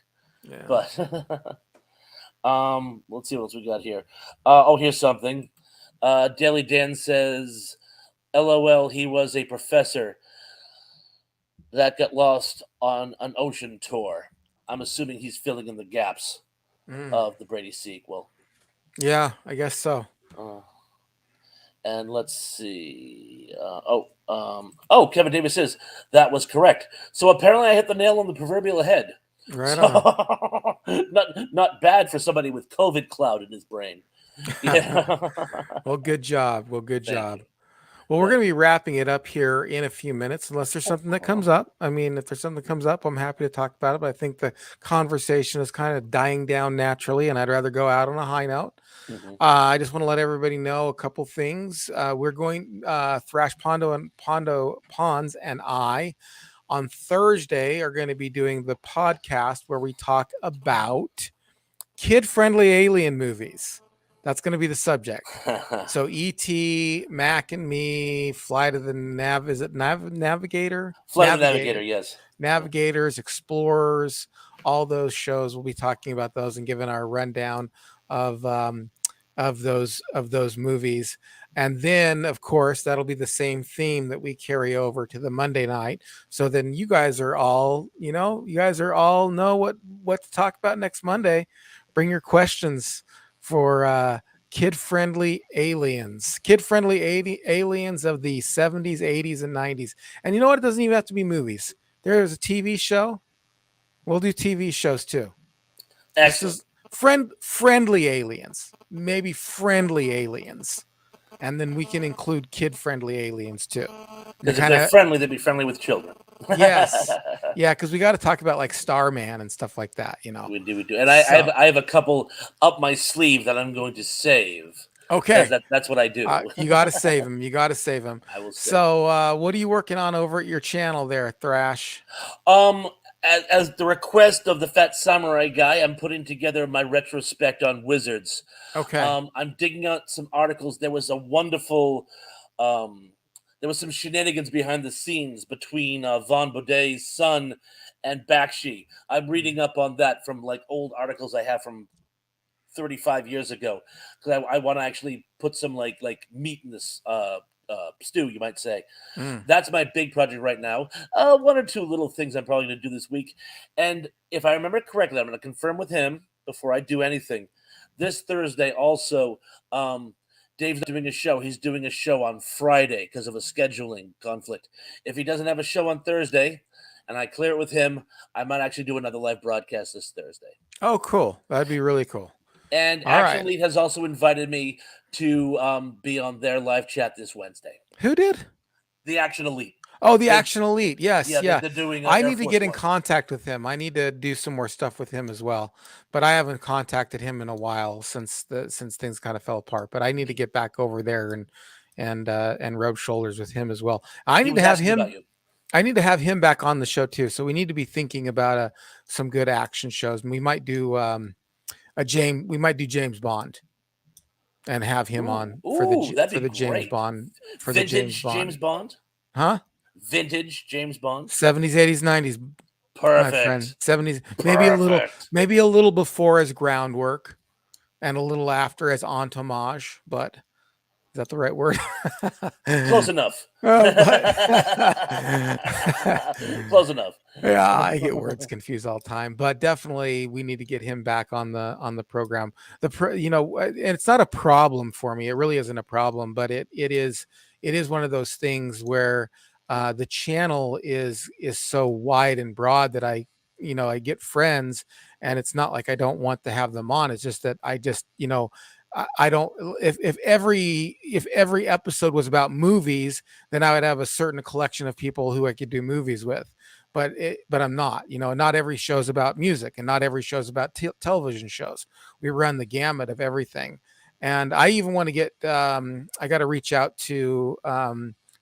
Yeah. But let's see what else we got here. Here's something. Daily Dan says, "LOL, he was a professor that got lost on an ocean tour." I'm assuming he's filling in the gaps Mm. of the Brady sequel. Yeah, I guess so. Uh, and let's see. Kevin Davis says that was correct. So apparently, I hit the nail on the proverbial head. Right on. So, not bad for somebody with COVID cloud in his brain. Yeah. Well, good job. Well, good Thank job. you. Well, we're Thank going to be wrapping it up here in a few minutes, unless there's something that comes up. I mean, if there's something that comes up, I'm happy to talk about it. But I think the conversation is kind of dying down naturally, and I'd rather go out on a high note. you. Mhm. I just want to let everybody know a couple things. We're going Thrash Ponds and I on Thursday are going to be doing the podcast where we talk about kid-friendly alien movies. That's going to be the subject. So E.T., Mac and Me, Flight of the is it Navigator? Flight of the Navigator, yes. Navigators, Explorers, all those shows. We'll be talking about those and giving our rundown of those movies. And then, of course, that'll be the same theme that we carry over to the Monday night. So then you guys are all, know what to talk about next Monday. Bring your questions for kid-friendly aliens of the 70s, 80s, and 90s. And you know what? It doesn't even have to be movies. There's a TV show. We'll do TV shows too. This Excellent. is friendly aliens, maybe friendly aliens. and then we can include kid-friendly aliens too. To Because if kind they're of friendly, they'd be friendly with children. yes, yeah, because we got to talk about like Starman and stuff like that, you know. We do, and So I have a couple up my sleeve that I'm going to save because okay, that's what I do. you got to save him. You got to save him. I will save him. So what are you working on over at your channel there, Thrash? Um, as the request of the Fat Samurai guy, I'm putting together my retrospect on Wizards. Okay. I'm digging out some articles. There was a wonderful, um, there was some shenanigans behind the scenes between Von Baudet's son and Bakshi. I'm reading up on that from like old articles I have from 35 years ago because I want to actually put some like meat in this stew, you might say. Mm. That's my big project right now. One or two little things I'm probably going to do this week. And if I remember correctly, I'm going to confirm with him before I do anything. This Thursday, also, Dave's doing a show. He's doing a show on Friday because of a scheduling conflict. If he doesn't have a show on Thursday, and I clear it with him, I might actually do another live broadcast this Thursday. Oh, cool. That'd be really cool. And All Action right. Lead has also invited me to be on their live chat this Wednesday. Who did? The Action Elite. Oh, the Action Elite. Yes, Yeah, yeah. they're doing I Air need to Force get in One. contact with him. I need to do some more stuff with him as well. But I haven't contacted him in a while since things kind of fell apart. But I need to get back over there and rub shoulders with him as well. I He need to was have asking about him. you. I need to have him back on the show too. So we need to be thinking about some good action shows. And we might do We might do James Bond and have him on That'd for be the James great. Bond for the James Vintage Bond. James Bond. Huh? Vintage James Bond. 70s, 80s, 90s, my friend. Perfect. 70s, Perfect. maybe a little before as groundwork and a little after as entourage, but is that the right word? Close enough. But Close enough. yeah, I get words confused all the time, but definitely we need to get him back on the program. And it's not a problem for me. It really isn't a problem, but it is one of those things where the channel is so wide and broad that I get friends, and it's not like I don't want to have them on. It's just that I don't. If every episode was about movies, then I would have a certain collection of people who I could do movies with. But I'm not. Not every show's about music, and not every show's about television shows. We run the gamut of everything, and I even want to get. I got to reach out to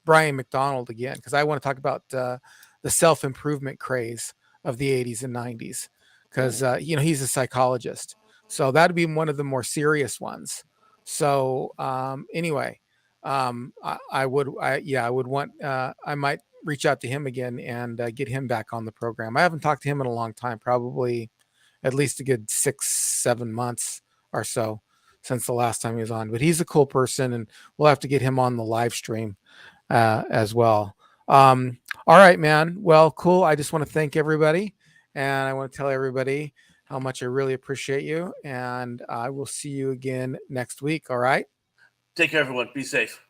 Brian McDonald again because I want to talk about the self improvement craze of the '80s and '90s because he's a psychologist, so that'd be one of the more serious ones. So anyway, I would want. I might reach out to him again and get him back on the program. I haven't talked to him in a long time, probably at least a good 6-7 months or so since the last time he was on. But he's a cool person, and we'll have to get him on the live stream as well. All right, man. Well, cool. I just want to thank everybody, and I want to tell everybody how much I really appreciate you. And I will see you again next week. All right. Take care, everyone. Be safe.